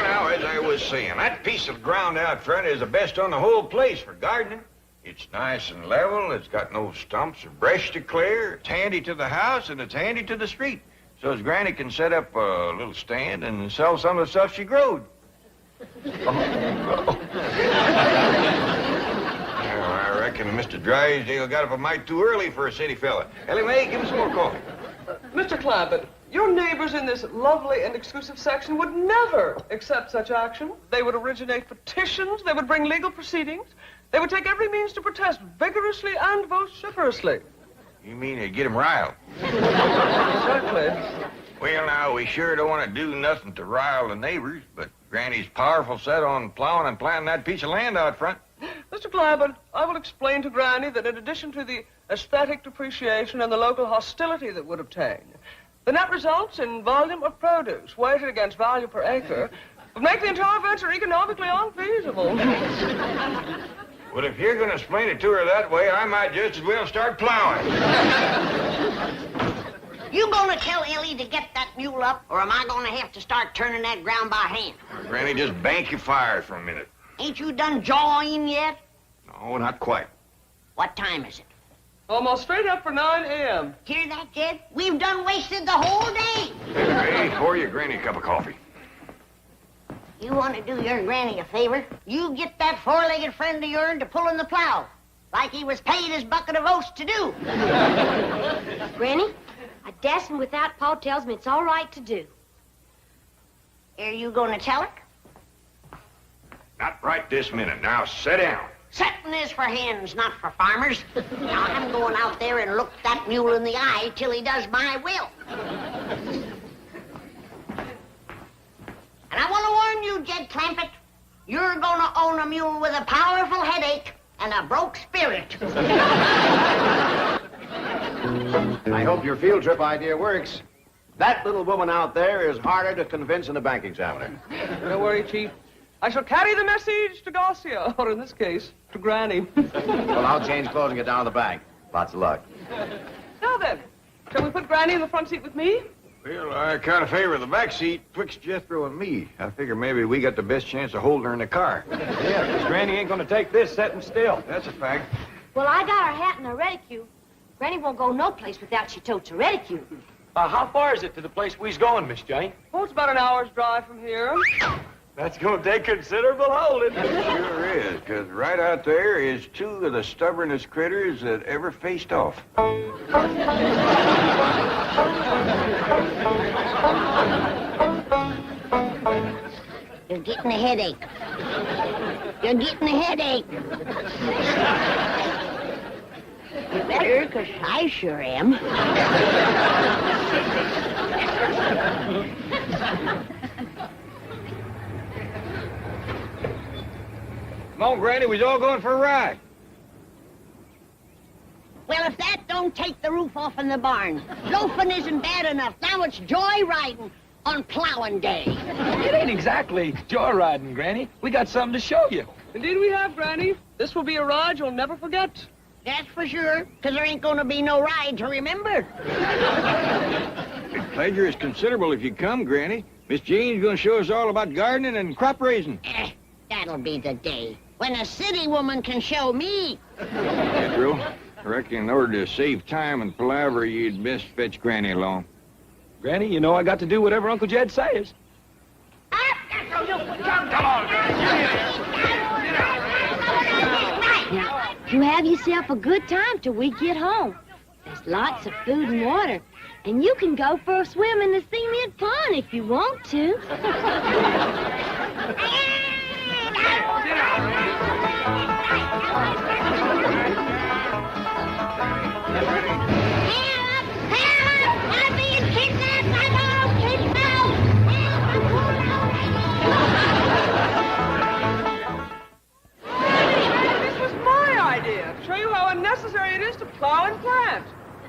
now, as I was saying, that piece of ground out front is the best on the whole place for gardening. It's nice and level, it's got no stumps or brush to clear, it's handy to the house, and it's handy to the street. So as Granny can set up a little stand and sell some of the stuff she growed. Well, I reckon Mr. Drysdale got up a mite too early for a city fella. Ellie Mae, give him some more coffee. Mr. Clampett, your neighbors in this lovely and exclusive section would never accept such action. They would originate petitions. They would bring legal proceedings. They would take every means to protest vigorously and vociferously. You mean to get him riled? Exactly. Well, now, we sure don't want to do nothing to rile the neighbors, but Granny's powerful set on plowing and planting that piece of land out front. Mr. Clampett, I will explain to Granny that in addition to the aesthetic depreciation and the local hostility that would obtain, the net results in volume of produce weighted against value per acre would make the entire venture economically unfeasible. Well, if you're going to explain it to her that way, I might just as well start plowing. You gonna tell Ellie to get that mule up, or am I gonna have to start turning that ground by hand? Granny, just bank your fire for a minute. Ain't you done jawing yet? No, not quite. What time is it? Almost straight up for 9 a.m. Hear that, Jed? We've done wasted the whole day. Hey, pour your Granny a cup of coffee. You want to do your granny a favor? You get that four-legged friend of yours to pull in the plow, like he was paid his bucket of oats to do. Granny, I dassn't without Pa tells me it's all right to do. Are you gonna tell her? Not right this minute. Now, sit down. Setting is for hens, not for farmers. Now, I'm going out there and look that mule in the eye till he does my will. And I want to warn you, Jed Clampett, you're going to own a mule with a powerful headache and a broke spirit. I hope your field trip idea works. That little woman out there is harder to convince than a bank examiner. Don't worry, Chief. I shall carry the message to Garcia, or in this case, to Granny. Well, I'll change clothes and get down to the bank. Lots of luck. Now then, shall we put Granny in the front seat with me? Well, I kind of favor the back seat twixt Jethro and me. I figure maybe we got the best chance of holding her in the car. Yeah, because Granny ain't going to take this sitting still. That's a fact. Well, I got her hat and her reticule. Granny won't go no place without she totes her reticule. How far is it to the place we's going, Miss Jane? Oh, it's about an hour's drive from here. That's going to take considerable holding. Sure is, because right out there is two of the stubbornest critters that ever faced off. You're getting a headache. You're getting a headache. You better, because I sure am. Come on, Granny, we's all going for a ride. Well, if that don't take the roof off in the barn. Loafing isn't bad enough. Now it's joy riding. on plowing day. It ain't exactly joyriding, Granny. We got something to show you. Indeed we have, Granny. This will be a ride you'll never forget. That's for sure, because there ain't going to be no ride to remember. The pleasure is considerable if you come, Granny. Miss Jean's going to show us all about gardening and crop raising. That'll be the day when a city woman can show me. Pedro, I reckon in order to save time and palaver, you'd best fetch Granny along. Granny, you know I got to do whatever Uncle Jed says. Now, you have yourself a good time till we get home. There's lots of food and water, and you can go for a swim in the cement pond if you want to. I'm being kidnapped! I'm all kidnapped! This was my idea, to show you how unnecessary it is to plow and plant.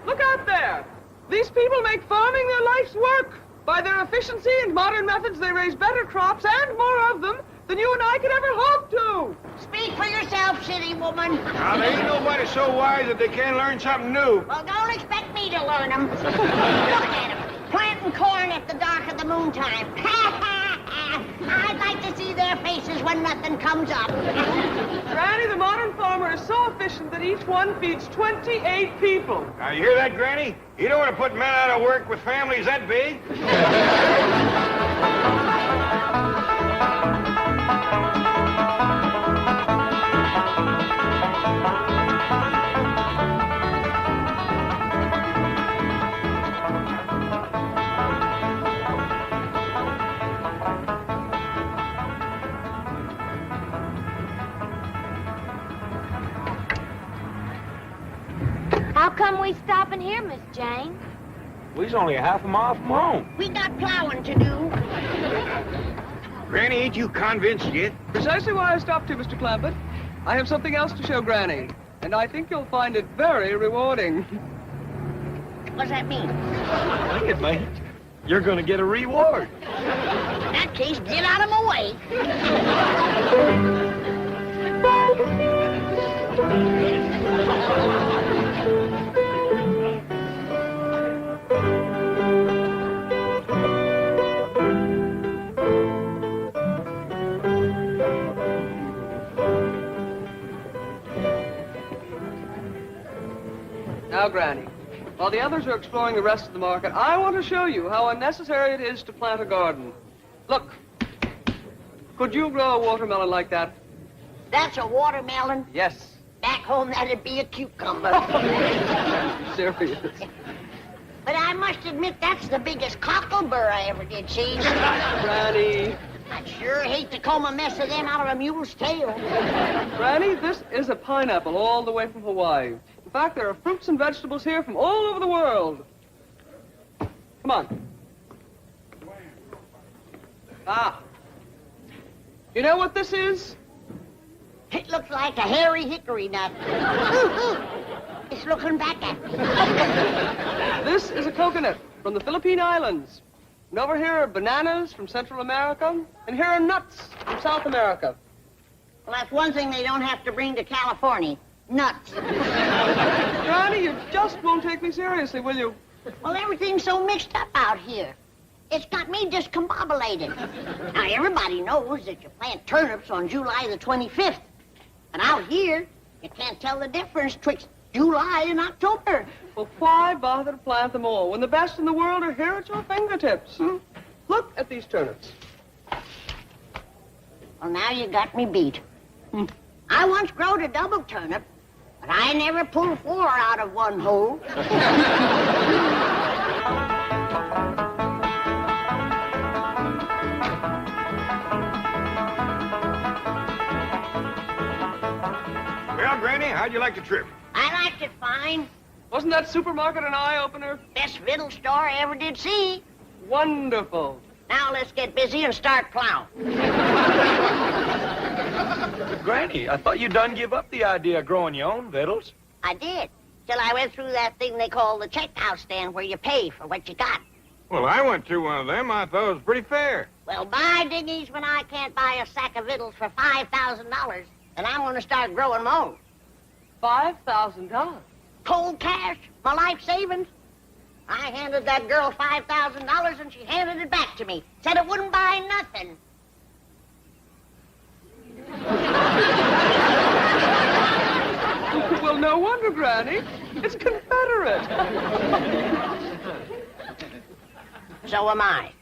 Look out there. These people make farming their life's work. By their efficiency and modern methods, they raise better crops and more of them than you and I could ever hope to. Speak for yourself, city woman. Now, there ain't nobody so wise that they can't learn something new. Well, don't expect me to learn them. Look at them, planting corn at the dark of the moontime. I'd like to see their faces when nothing comes up. Granny, the modern farmer is so efficient that each one feeds 28 people. Now, you hear that, Granny? You don't want to put men out of work with families that big. How come we stopping here, Miss Jane? We's only a half a mile from home. We got plowing to do. Granny, ain't you convinced yet? Precisely why I stopped you, Mr. Clampett. I have something else to show Granny, and I think you'll find it very rewarding. What's that mean? I think it may. You're going to get a reward. In that case, get out of my way. Now, Granny, while the others are exploring the rest of the market, I want to show you how unnecessary it is to plant a garden. Look, could you grow a watermelon like that? That's a watermelon. Yes. Back home, that'd be a cucumber. Serious. But I must admit, that's the biggest cocklebur I ever did see. Granny. I'd sure hate to comb a mess of them out of a mule's tail. Granny, this is a pineapple all the way from Hawaii. In fact, there are fruits and vegetables here from all over the world. Come on. Ah. You know what this is? It looks like a hairy hickory nut. It's looking back at me. This is a coconut from the Philippine Islands. And over here are bananas from Central America, and here are nuts from South America. Well, that's one thing they don't have to bring to California. Nuts. Granny, you just won't take me seriously, will you? Well, everything's so mixed up out here. It's got me discombobulated. Now, everybody knows that you plant turnips on July the 25th. And out here, you can't tell the difference twixt July and October. Well, why bother to plant them all when the best in the world are here at your fingertips? Look at these turnips. Well, now you got me beat. I once growed a double turnip, but I never pulled 4 out of one hole. Well, Granny, how'd you like the trip? I liked it fine. Wasn't that supermarket an eye-opener? Best fiddle store I ever did see. Wonderful. Now let's get busy and start plowing. Granny, I thought you done give up the idea of growing your own victuals. I did, till I went through that thing they call the checkout stand where you pay for what you got. Well, I went through one of them. I thought it was pretty fair. Well, by dingies, when I can't buy a sack of victuals for $5,000, then I'm going to start growing my own. $5,000? Cold cash, my life savings. I handed that girl $5,000 and she handed it back to me. Said it wouldn't buy nothing. Well, no wonder, Granny. It's Confederate. So am I.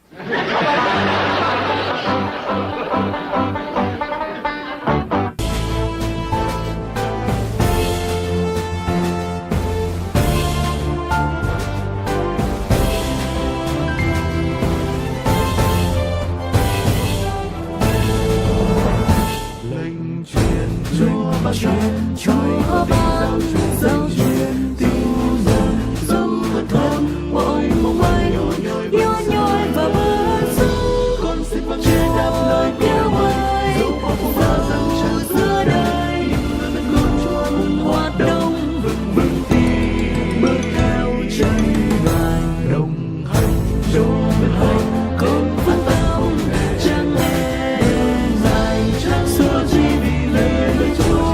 Cho ban giao truyền tiếng lòng dấu thân mỗi mong manh nhỏ nhoi và bơ sứ con xin vâng trên đáp lời kêu gọi dấu giữa đời con chúa cùng hoa đông vững tin bước theo chân ngài đồng hành con phát tao chẳng nghe dài xưa chỉ vì lời chúa.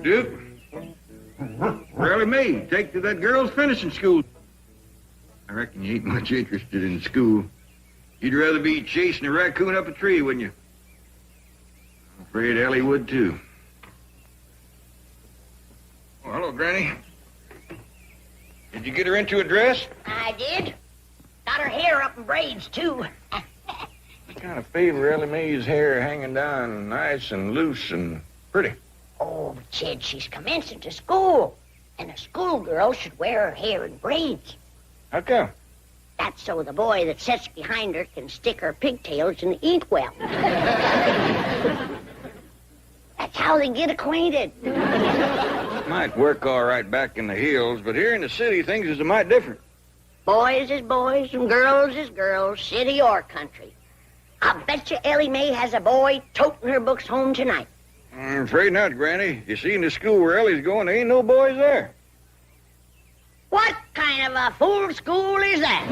Duke. Really me. Take to that girl's finishing school. I reckon you ain't much interested in school. You'd rather be chasing a raccoon up a tree, wouldn't you? I'm afraid Ellie would, too. Oh, hello, Granny. Did you get her into a dress? I did. Got her hair up in braids, too. I kind of favor Ellie Mae's hair hanging down nice and loose and pretty. Oh, but Sid, she's commencing to school. And a schoolgirl should wear her hair in braids. How come? That's so the boy that sits behind her can stick her pigtails in the inkwell. That's how they get acquainted. Might work all right back in the hills, but here in the city, things is a mite different. Boys is boys and girls is girls, city or country. I bet you Ellie Mae has a boy toting her books home tonight. I'm afraid not, Granny. You see, in the school where Ellie's going, there ain't no boys there. What kind of a fool school is that?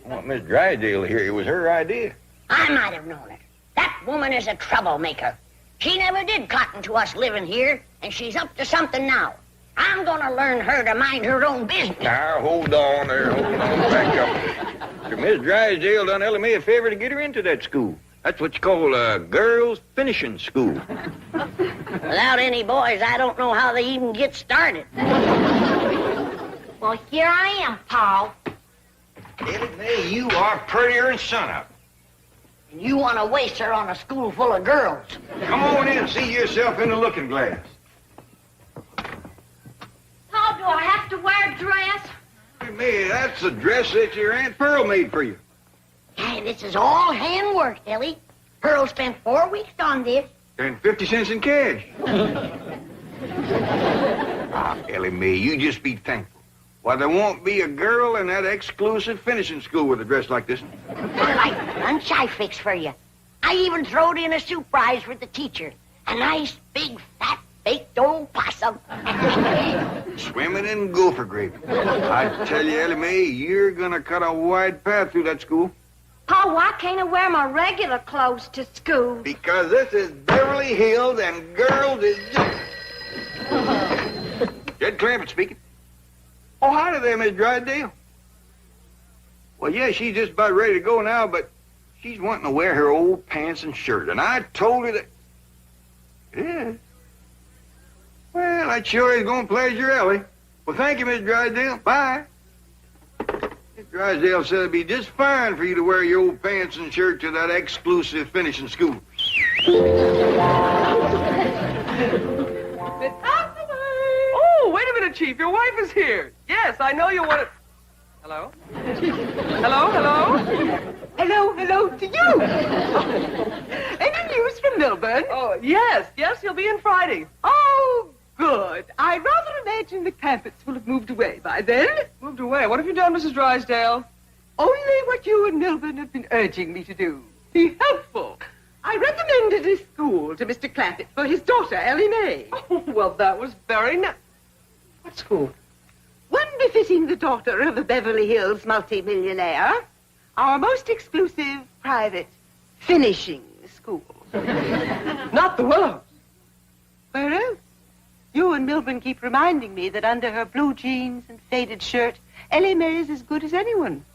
I want Miss Drysdale to hear it was her idea. I might have known it. That woman is a troublemaker. She never did cotton to us living here, and she's up to something now. I'm gonna learn her to mind her own business. Now, hold on there, hold on, back up. Miss Drysdale done Ellie Mae a favor to get her into that school. That's what you call a girls' finishing school. Without any boys, I don't know how they even get started. Well, here I am, Paul. Ellie Mae, you are prettier than sunup. And you want to waste her on a school full of girls. Come on in and see yourself in the looking glass. Paul, do I have to wear a dress? Ellie Mae, that's the dress that your Aunt Pearl made for you. Hey, this is all handwork, Ellie. Pearl spent 4 weeks on this. And 50 cents in cash. Ellie Mae, you just be thankful. Why, there won't be a girl in that exclusive finishing school with a dress like this. I like the lunch I fixed for you. I even throwed in a soup prize for the teacher. A nice, big, fat, baked old possum. Swimming in gopher gravy. I tell you, Ellie Mae, you're gonna cut a wide path through that school. Paul, why can't I wear my regular clothes to school? Because this is Beverly Hills and girls is just... Jed Clampett speaking. Oh, howdy there, Miss Drysdale. Well, yeah, she's just about ready to go now, but she's wanting to wear her old pants and shirt, and I told her that... Yeah. Well, that sure is going to pleasure Ellie. Well, thank you, Miss Drysdale. Bye. Miss Drysdale said it'd be just fine for you to wear your old pants and shirt to that exclusive finishing school. Oh, wait a minute, Chief. Your wife is here. Yes, I know you want to... Hello? Hello, hello? Hello to you. Any news from Milburn? Oh, yes, he'll be in Friday. Oh, good. I rather imagine the Clampetts will have moved away by then. Moved away. What have you done, Mrs. Drysdale? Only what you and Milburn have been urging me to do. Be helpful. I recommended a school to Mr. Clampett for his daughter, Ellie Mae. Oh, well, that was very nice. What school? One befitting the daughter of a Beverly Hills multimillionaire. Our most exclusive private finishing school. Not the Willows. Where else? You and Milburn keep reminding me that under her blue jeans and faded shirt, Ellie Mae is as good as anyone.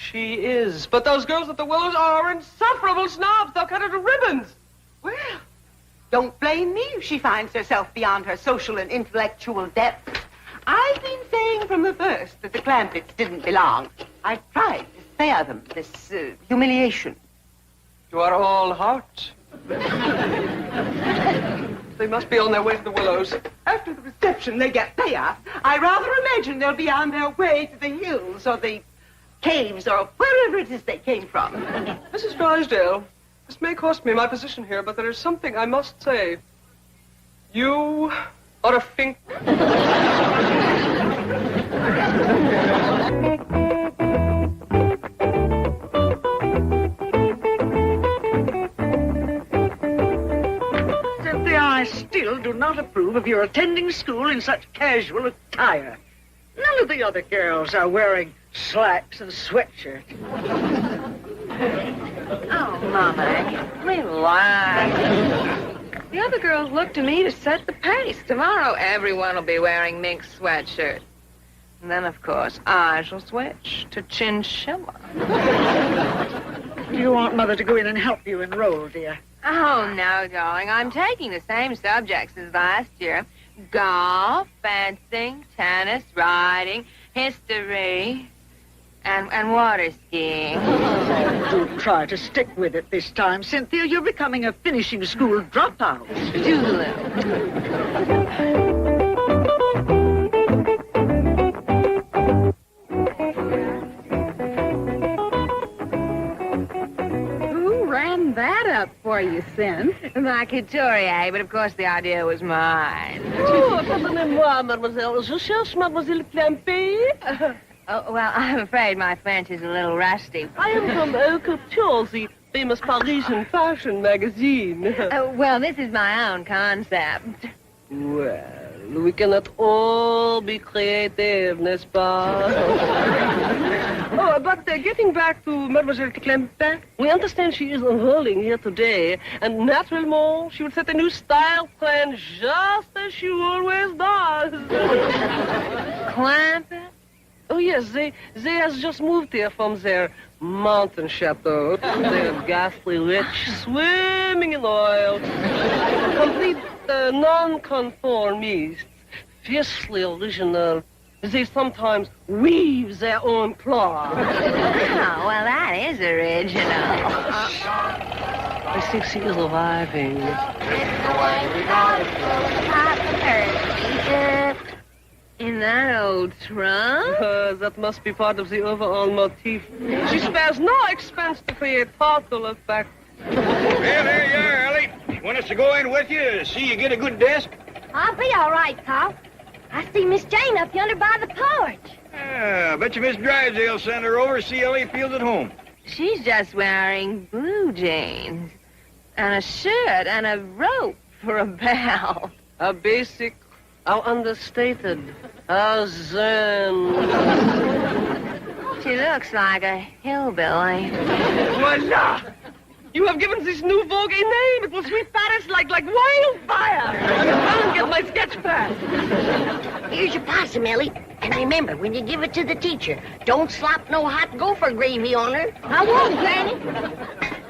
She is. But those girls at the Willows are insufferable snobs. They'll cut her to ribbons. Well, don't blame me if she finds herself beyond her social and intellectual depth. I've been saying from the first that the Clampetts didn't belong. I've tried to spare them this humiliation. You are all heart. They must be on their way to the Willows. After the reception, they get payoff. I rather imagine they'll be on their way to the hills or the caves or wherever it is they came from. Mrs. Drysdale, this may cost me my position here, but there is something I must say. You are a fink. Cynthia, I still do not approve of your attending school in such casual attire. None of the other girls are wearing slacks and sweatshirt. Oh, Mama, relax. The other girls look to me to set the pace. Tomorrow, everyone will be wearing mink sweatshirts. And then, of course, I shall switch to chinchilla. Do you want Mother to go in and help you enroll, dear? Oh, no, darling. I'm taking the same subjects as last year. Golf, fencing, tennis, riding, history, and water skiing. Do try to stick with it this time, Cynthia. You're becoming a finishing school dropout. Toodaloo. Who ran that up for you, Cyn? My couturier, but of course the idea was mine. Oh, pardonnez-moi, mademoiselle. Je cherche mademoiselle Clampett. Oh, well, I'm afraid my French is a little rusty. I am from Couture, the famous Parisian fashion magazine. Well, this is my own concept. Well, we cannot all be creative, n'est-ce pas? But getting back to Mademoiselle Clampett, we understand she is enrolling here today, and naturally, she will set a new style plan just as she always does. Clampett? Oh, yes, they has just moved here from their mountain chateau. They're ghastly rich, swimming in oil. Complete non-conformists, fiercely original. They sometimes weave their own cloth. Oh, well, that is original. I think she is arriving. In that old trunk? That must be part of the overall motif. She spares no expense to create total effect. Well, there you are, Ellie. Want us to go in with you, see you get a good desk? I'll be all right, Pop. I see Miss Jane up yonder by the porch. I bet you Miss Drysdale sent her over to see Ellie feels at home. She's just wearing blue jeans and a shirt and a rope for a bell. A basic, how understated, how zen. She looks like a hillbilly. Voila! You have given this new vogue a name. It will sweep Paris like wildfire. Run and get my sketch pad. Here's your possum, Ellie. And remember, when you give it to the teacher, don't slop no hot gopher gravy on her. I won't, Granny.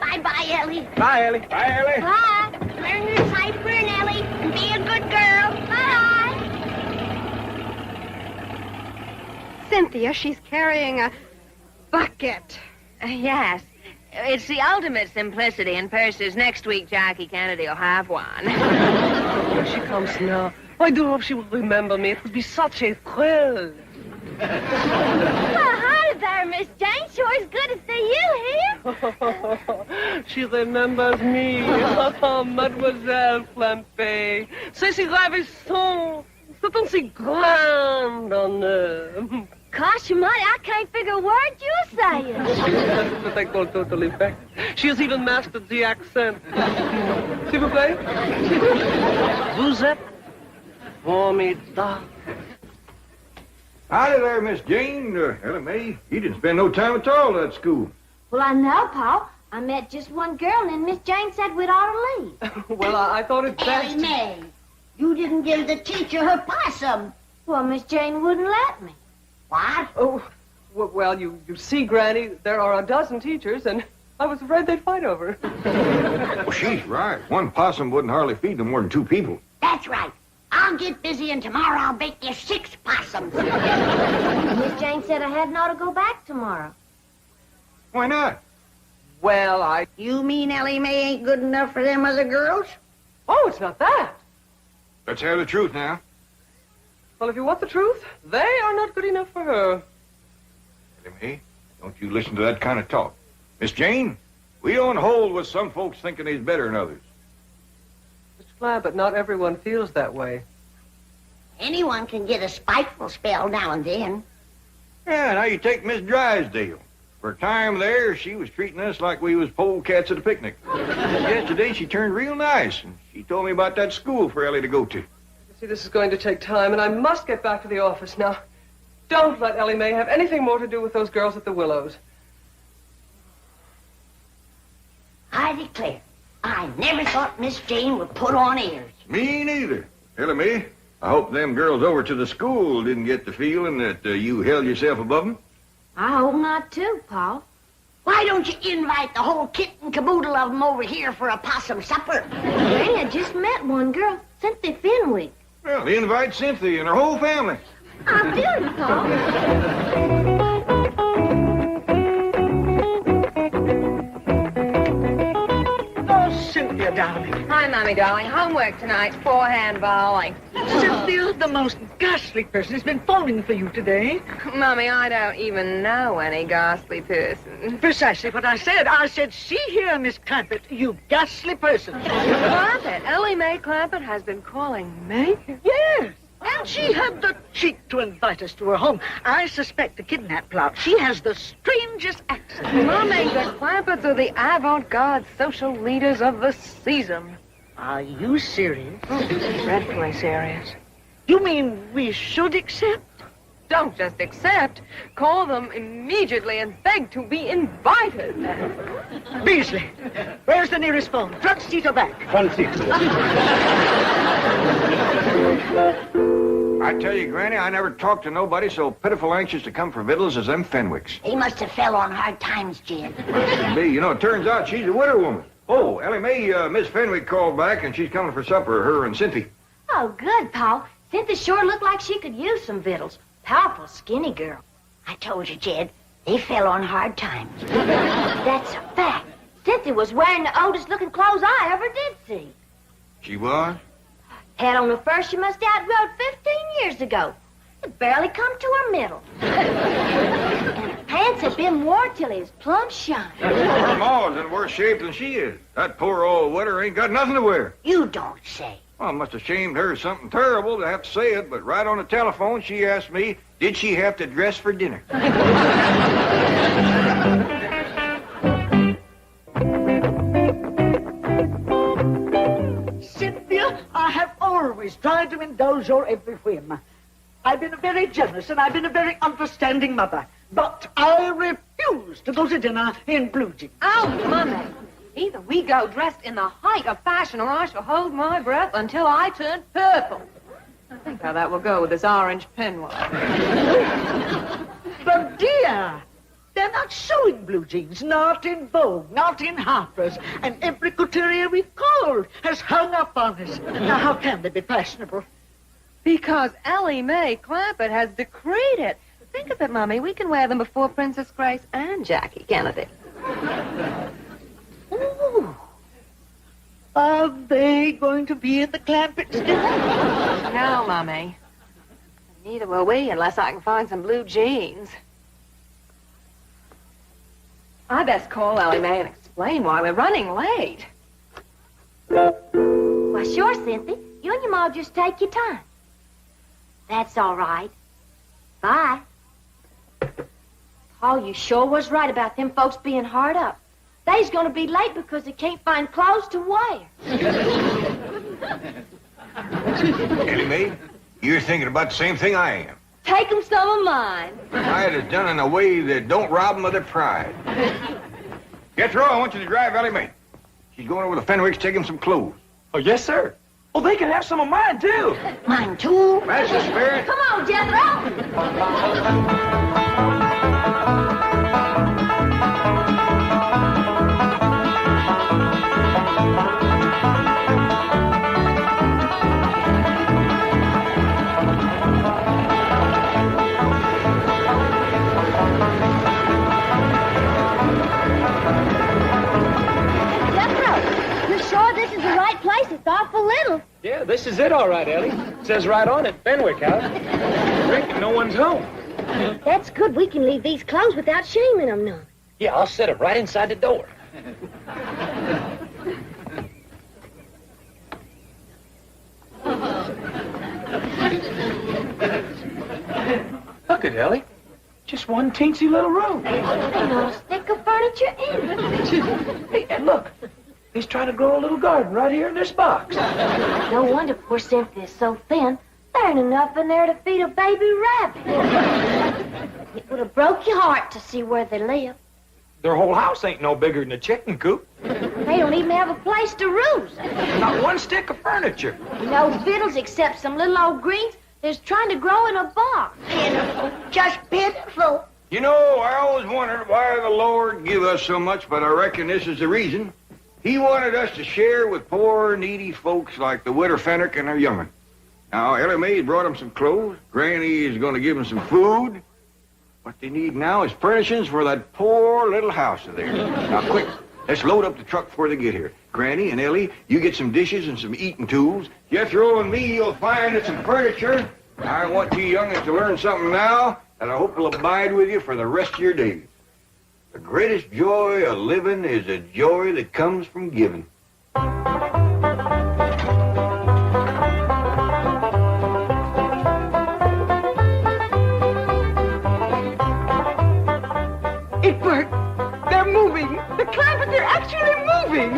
Bye-bye, Ellie. Bye, Ellie. Bye, Ellie. Bye. Learn your cipher, Ellie, and be a good girl. Bye. Cynthia, she's carrying a bucket. Yes. It's the ultimate simplicity in purses. Next week, Jackie Kennedy will have one. Here she comes now. I do hope she will remember me. It would be such a thrill. Well, hi there, Miss Jane. Sure is good to see you here. She remembers me. Mademoiselle Clampett. C'est si ravissant. C'est un si grand honneur. Gosh, almighty, I can't figure a word you're saying. That's what I call total effect. She has even mastered the accent. S'il vous plaît? Vous êtes formidable. Howdy there, Miss Jane. Ellie Mae, you didn't spend no time at all at school. Well, I know, Pa. I met just one girl, and Miss Jane said we'd ought to leave. Well, I thought it best. Ellie Mae, you didn't give the teacher her possum. Well, Miss Jane wouldn't let me. What? Oh, well, you see, Granny, there are a dozen teachers, and I was afraid they'd fight over it. Well, she's right. One possum wouldn't hardly feed no more than 2 people. That's right. I'll get busy, and tomorrow I'll bake you 6 possums. Miss Jane said I hadn't ought to go back tomorrow. Why not? Well, You mean Ellie Mae ain't good enough for them other girls? Oh, it's not that. Let's have the truth now. Well, if you want the truth, they are not good enough for her. Ellie Mae, don't you listen to that kind of talk. Miss Jane, we don't hold with some folks thinking they's better than others. Mr. Clampett, not everyone feels that way. Anyone can get a spiteful spell now and then. Yeah, now you take Miss Drysdale. For a time there, she was treating us like we was polecats at a picnic. Yesterday, she turned real nice, and she told me about that school for Ellie to go to. You see, this is going to take time, and I must get back to the office now. Don't let Ellie Mae have anything more to do with those girls at the Willows. I declare, I never thought Miss Jane would put on airs. Me neither. Ellie Mae, I hope them girls over to the school didn't get the feeling that you held yourself above them. I hope not, too, Pa. Why don't you invite the whole kit and caboodle of them over here for a possum supper? Granny, I just met one girl, Cynthia Fenwick. Well, invite Cynthia and her whole family. I did, Pa. Cynthia, darling. Hi, Mommy, darling. Homework tonight. Forehand volley. Cynthia, the most ghastly person has been phoning for you today. Mommy, I don't even know any ghastly person. Precisely what I said. I said, see here, Miss Clampett, you ghastly person. Clampett? Ellie Mae Clampett has been calling me? Yes. And she had the cheek to invite us to her home. I suspect a kidnap plot. She has the strangest accent. Mommy, the Clampetts are the avant-garde social leaders of the season. Are you serious? Dreadfully serious. You mean we should accept? Don't just accept. Call them immediately and beg to be invited. Beasley, where's the nearest phone? Front seat or back? Front seat. I tell you, Granny, I never talked to nobody so pitiful anxious to come for victuals as them Fenwicks. He must have fell on hard times, Jed. You know, it turns out she's a widow woman. Oh, Ellie Mae, Miss Fenwick called back, and she's coming for supper, her and Cynthia. Oh, good, Pa. Cynthia sure looked like she could use some victuals. Powerful skinny girl. I told you, Jed, they fell on hard times. That's a fact. Cynthia was wearing the oldest-looking clothes I ever did see. She was? Had on the first she must have outrode 15 years ago. It barely come to her middle. And the pants had been worn till he was plumb shine. Her ma's in worse shape than she is. That poor old widder ain't got nothing to wear. You don't say. Well, it must have shamed her something terrible to have to say it, but right on the telephone she asked me, did she have to dress for dinner? Cynthia, I have always tried to indulge your every whim. I've been a very generous and I've been a very understanding mother. But I refuse to go to dinner in blue jeans. Oh, Mommy. Either we go dressed in the height of fashion, or I shall hold my breath until I turn purple. I think how that will go with this orange peignoir. But dear, they're not showing blue jeans, not in Vogue, not in Harper's, and every couturier we've called has hung up on us. Now, how can they be fashionable? Because Ellie Mae Clampett has decreed it. Think of it, Mommy. We can wear them before Princess Grace and Jackie Kennedy. Ooh. Are they going to be in the Clampetts dinner? No, Mommy. Neither will we unless I can find some blue jeans. I best call Ellie Mae and explain why we're running late. Why, sure, Cynthia. You and your ma just take your time. That's all right. Bye. Paul, you sure was right about them folks being hard up. They's gonna be late because they can't find clothes to wear. Ellie Mae, you're thinking about the same thing I am. Take 'em some of mine. I'd have done in a way that don't rob them of their pride. Jethro, I want you to drive Ellie Mae. She's going over to Fenwick's to take him some clothes. Oh, yes, sir. Oh, they can have some of mine, too. Mine, too. That's the spirit. Come on, Jethro. It's awful little. Yeah, this is it, all right, Ellie. It says right on it, Fenwick House. I reckon no one's home. That's good. We can leave these clothes without shaming them none. Yeah, I'll set them right inside the door. Look at Ellie. Just one teensy little room. Ain't not a stick of furniture in it. Hey, and look. He's trying to grow a little garden right here in this box. No wonder poor Cynthia's so thin. There ain't enough in there to feed a baby rabbit. It would have broke your heart to see where they live. Their whole house ain't no bigger than a chicken coop. They don't even have a place to roost. Not one stick of furniture. No victuals except some little old greens that's trying to grow in a box. Pitiful. Just pitiful. You know, I always wondered why the Lord give us so much, but I reckon this is the reason. He wanted us to share with poor, needy folks like the widow Fenwick and her young'un. Now, Ellie Mae brought them some clothes. Granny is going to give them some food. What they need now is furnishings for that poor little house of theirs. Now, quick, let's load up the truck before they get here. Granny and Ellie, you get some dishes and some eating tools. Jethro and me, you'll find some furniture. I want you young'uns to learn something now that I hope will abide with you for the rest of your days. The greatest joy of living is a joy that comes from giving. It worked. They're moving. The Clampetts are actually moving.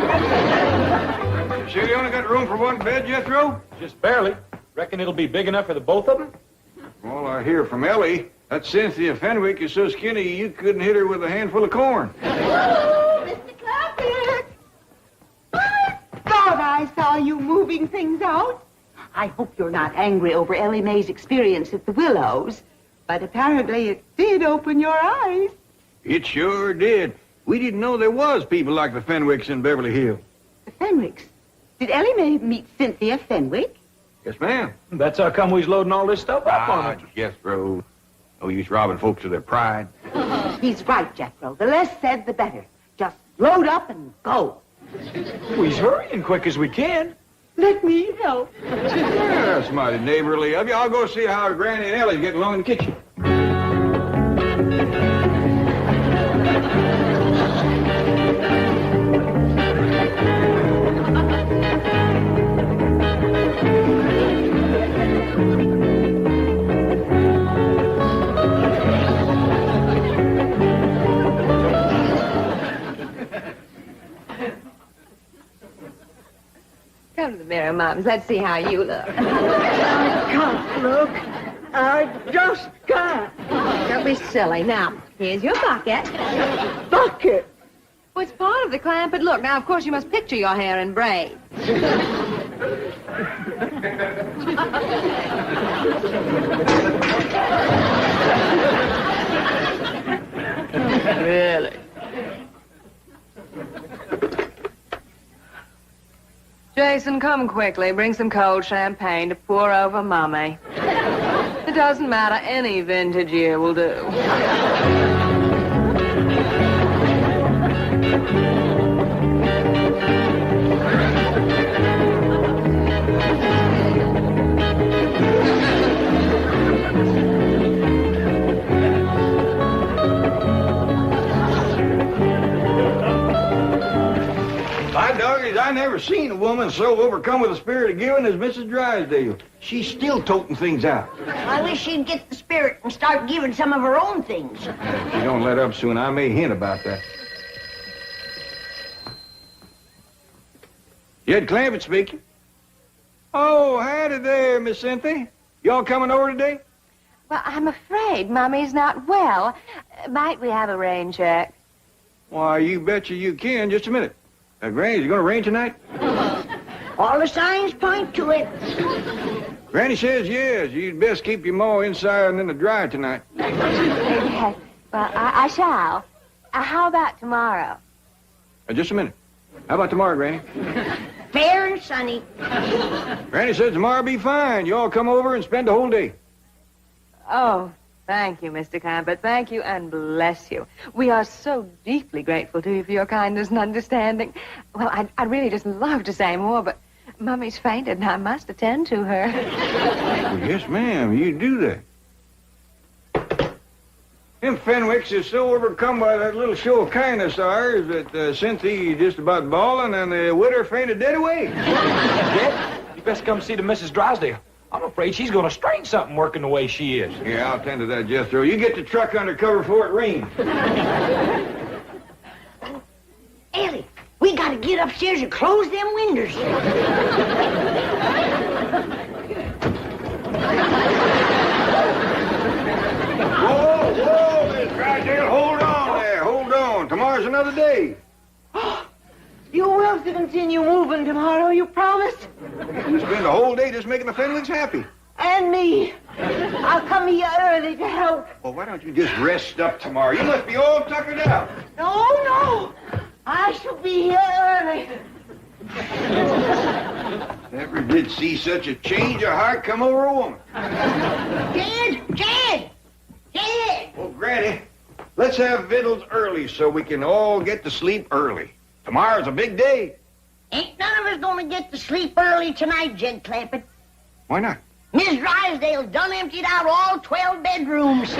You sure you only got room for one bed, Jethro? Just barely. Reckon it'll be big enough for the both of them? Well, I hear from Ellie. That Cynthia Fenwick is so skinny you couldn't hit her with a handful of corn. Oh, Mr. Clampett. I thought I saw you moving things out. I hope you're not angry over Ellie Mae's experience at the Willows, but apparently it did open your eyes. It sure did. We didn't know there was people like the Fenwicks in Beverly Hills. The Fenwicks. Did Ellie Mae meet Cynthia Fenwick? Yes, ma'am. That's how come we's loading all this stuff up on it. Jethro. No use robbing folks of their pride. He's right, Jethro. The less said, the better. Just load up and go. We's hurrying quick as we can. Let me help. Yeah, that's mighty neighborly of you. I'll go see how Granny and Ellie's getting along in the kitchen. Come to the mirror, Mums. Let's see how you look. I can't look. I just can't. Don't be silly. Now, here's your bucket. Bucket. Well, it's part of the Clampett look. Now, of course, you must picture your hair in braids. Really? Jason, come quickly. Bring some cold champagne to pour over Mummy. It doesn't matter. Any vintage year will do. By doggies, I never seen a woman so overcome with the spirit of giving as Mrs. Drysdale. She's still toting things out. I wish she'd get the spirit and start giving some of her own things. If she don't let up soon, I may hint about that. Jed Clampett speaking. Oh, howdy there, Miss Cynthia. Y'all coming over today? Well, I'm afraid Mummy's not well. Might we have a rain check? Why, you betcha you can. Just a minute. Granny, you going to rain tonight? All the signs point to it. Granny says yes. You'd best keep your maw inside and in the dry tonight. Yes. Well, I shall. How about tomorrow? Just a minute. How about tomorrow, Granny? Fair and sunny. Granny says tomorrow'll be fine. You all come over and spend the whole day. Oh, thank you, Mr. Clampett. Thank you and bless you. We are so deeply grateful to you for your kindness and understanding. Well, I'd really just love to say more, but Mummy's fainted and I must attend to her. Well, yes, ma'am. You do that. Them Fenwicks is so overcome by that little show of kindness of ours that Cynthia just about bawling and the widow fainted dead away. Jed, you best come see the Mrs. Drysdale. I'm afraid she's going to strain something working the way she is. Yeah, I'll tend to that, Jethro. You get the truck under cover before it rains. Ellie, we gotta get upstairs and close them windows. Whoa, Miss Drysdale, hold on there. Hold on. Tomorrow's another day. You will continue moving tomorrow, you promise? You spend the whole day just making the Fenwicks happy. And me. I'll come here early to help. Well, why don't you just rest up tomorrow? You must be all tuckered out. No. I shall be here early. Never did see such a change of heart come over a woman. Jed! Oh, Granny, let's have victuals early so we can all get to sleep early. Tomorrow's a big day. Ain't none of us gonna get to sleep early tonight, Jed Clampett. Why not? Miss Drysdale done emptied out all 12 bedrooms.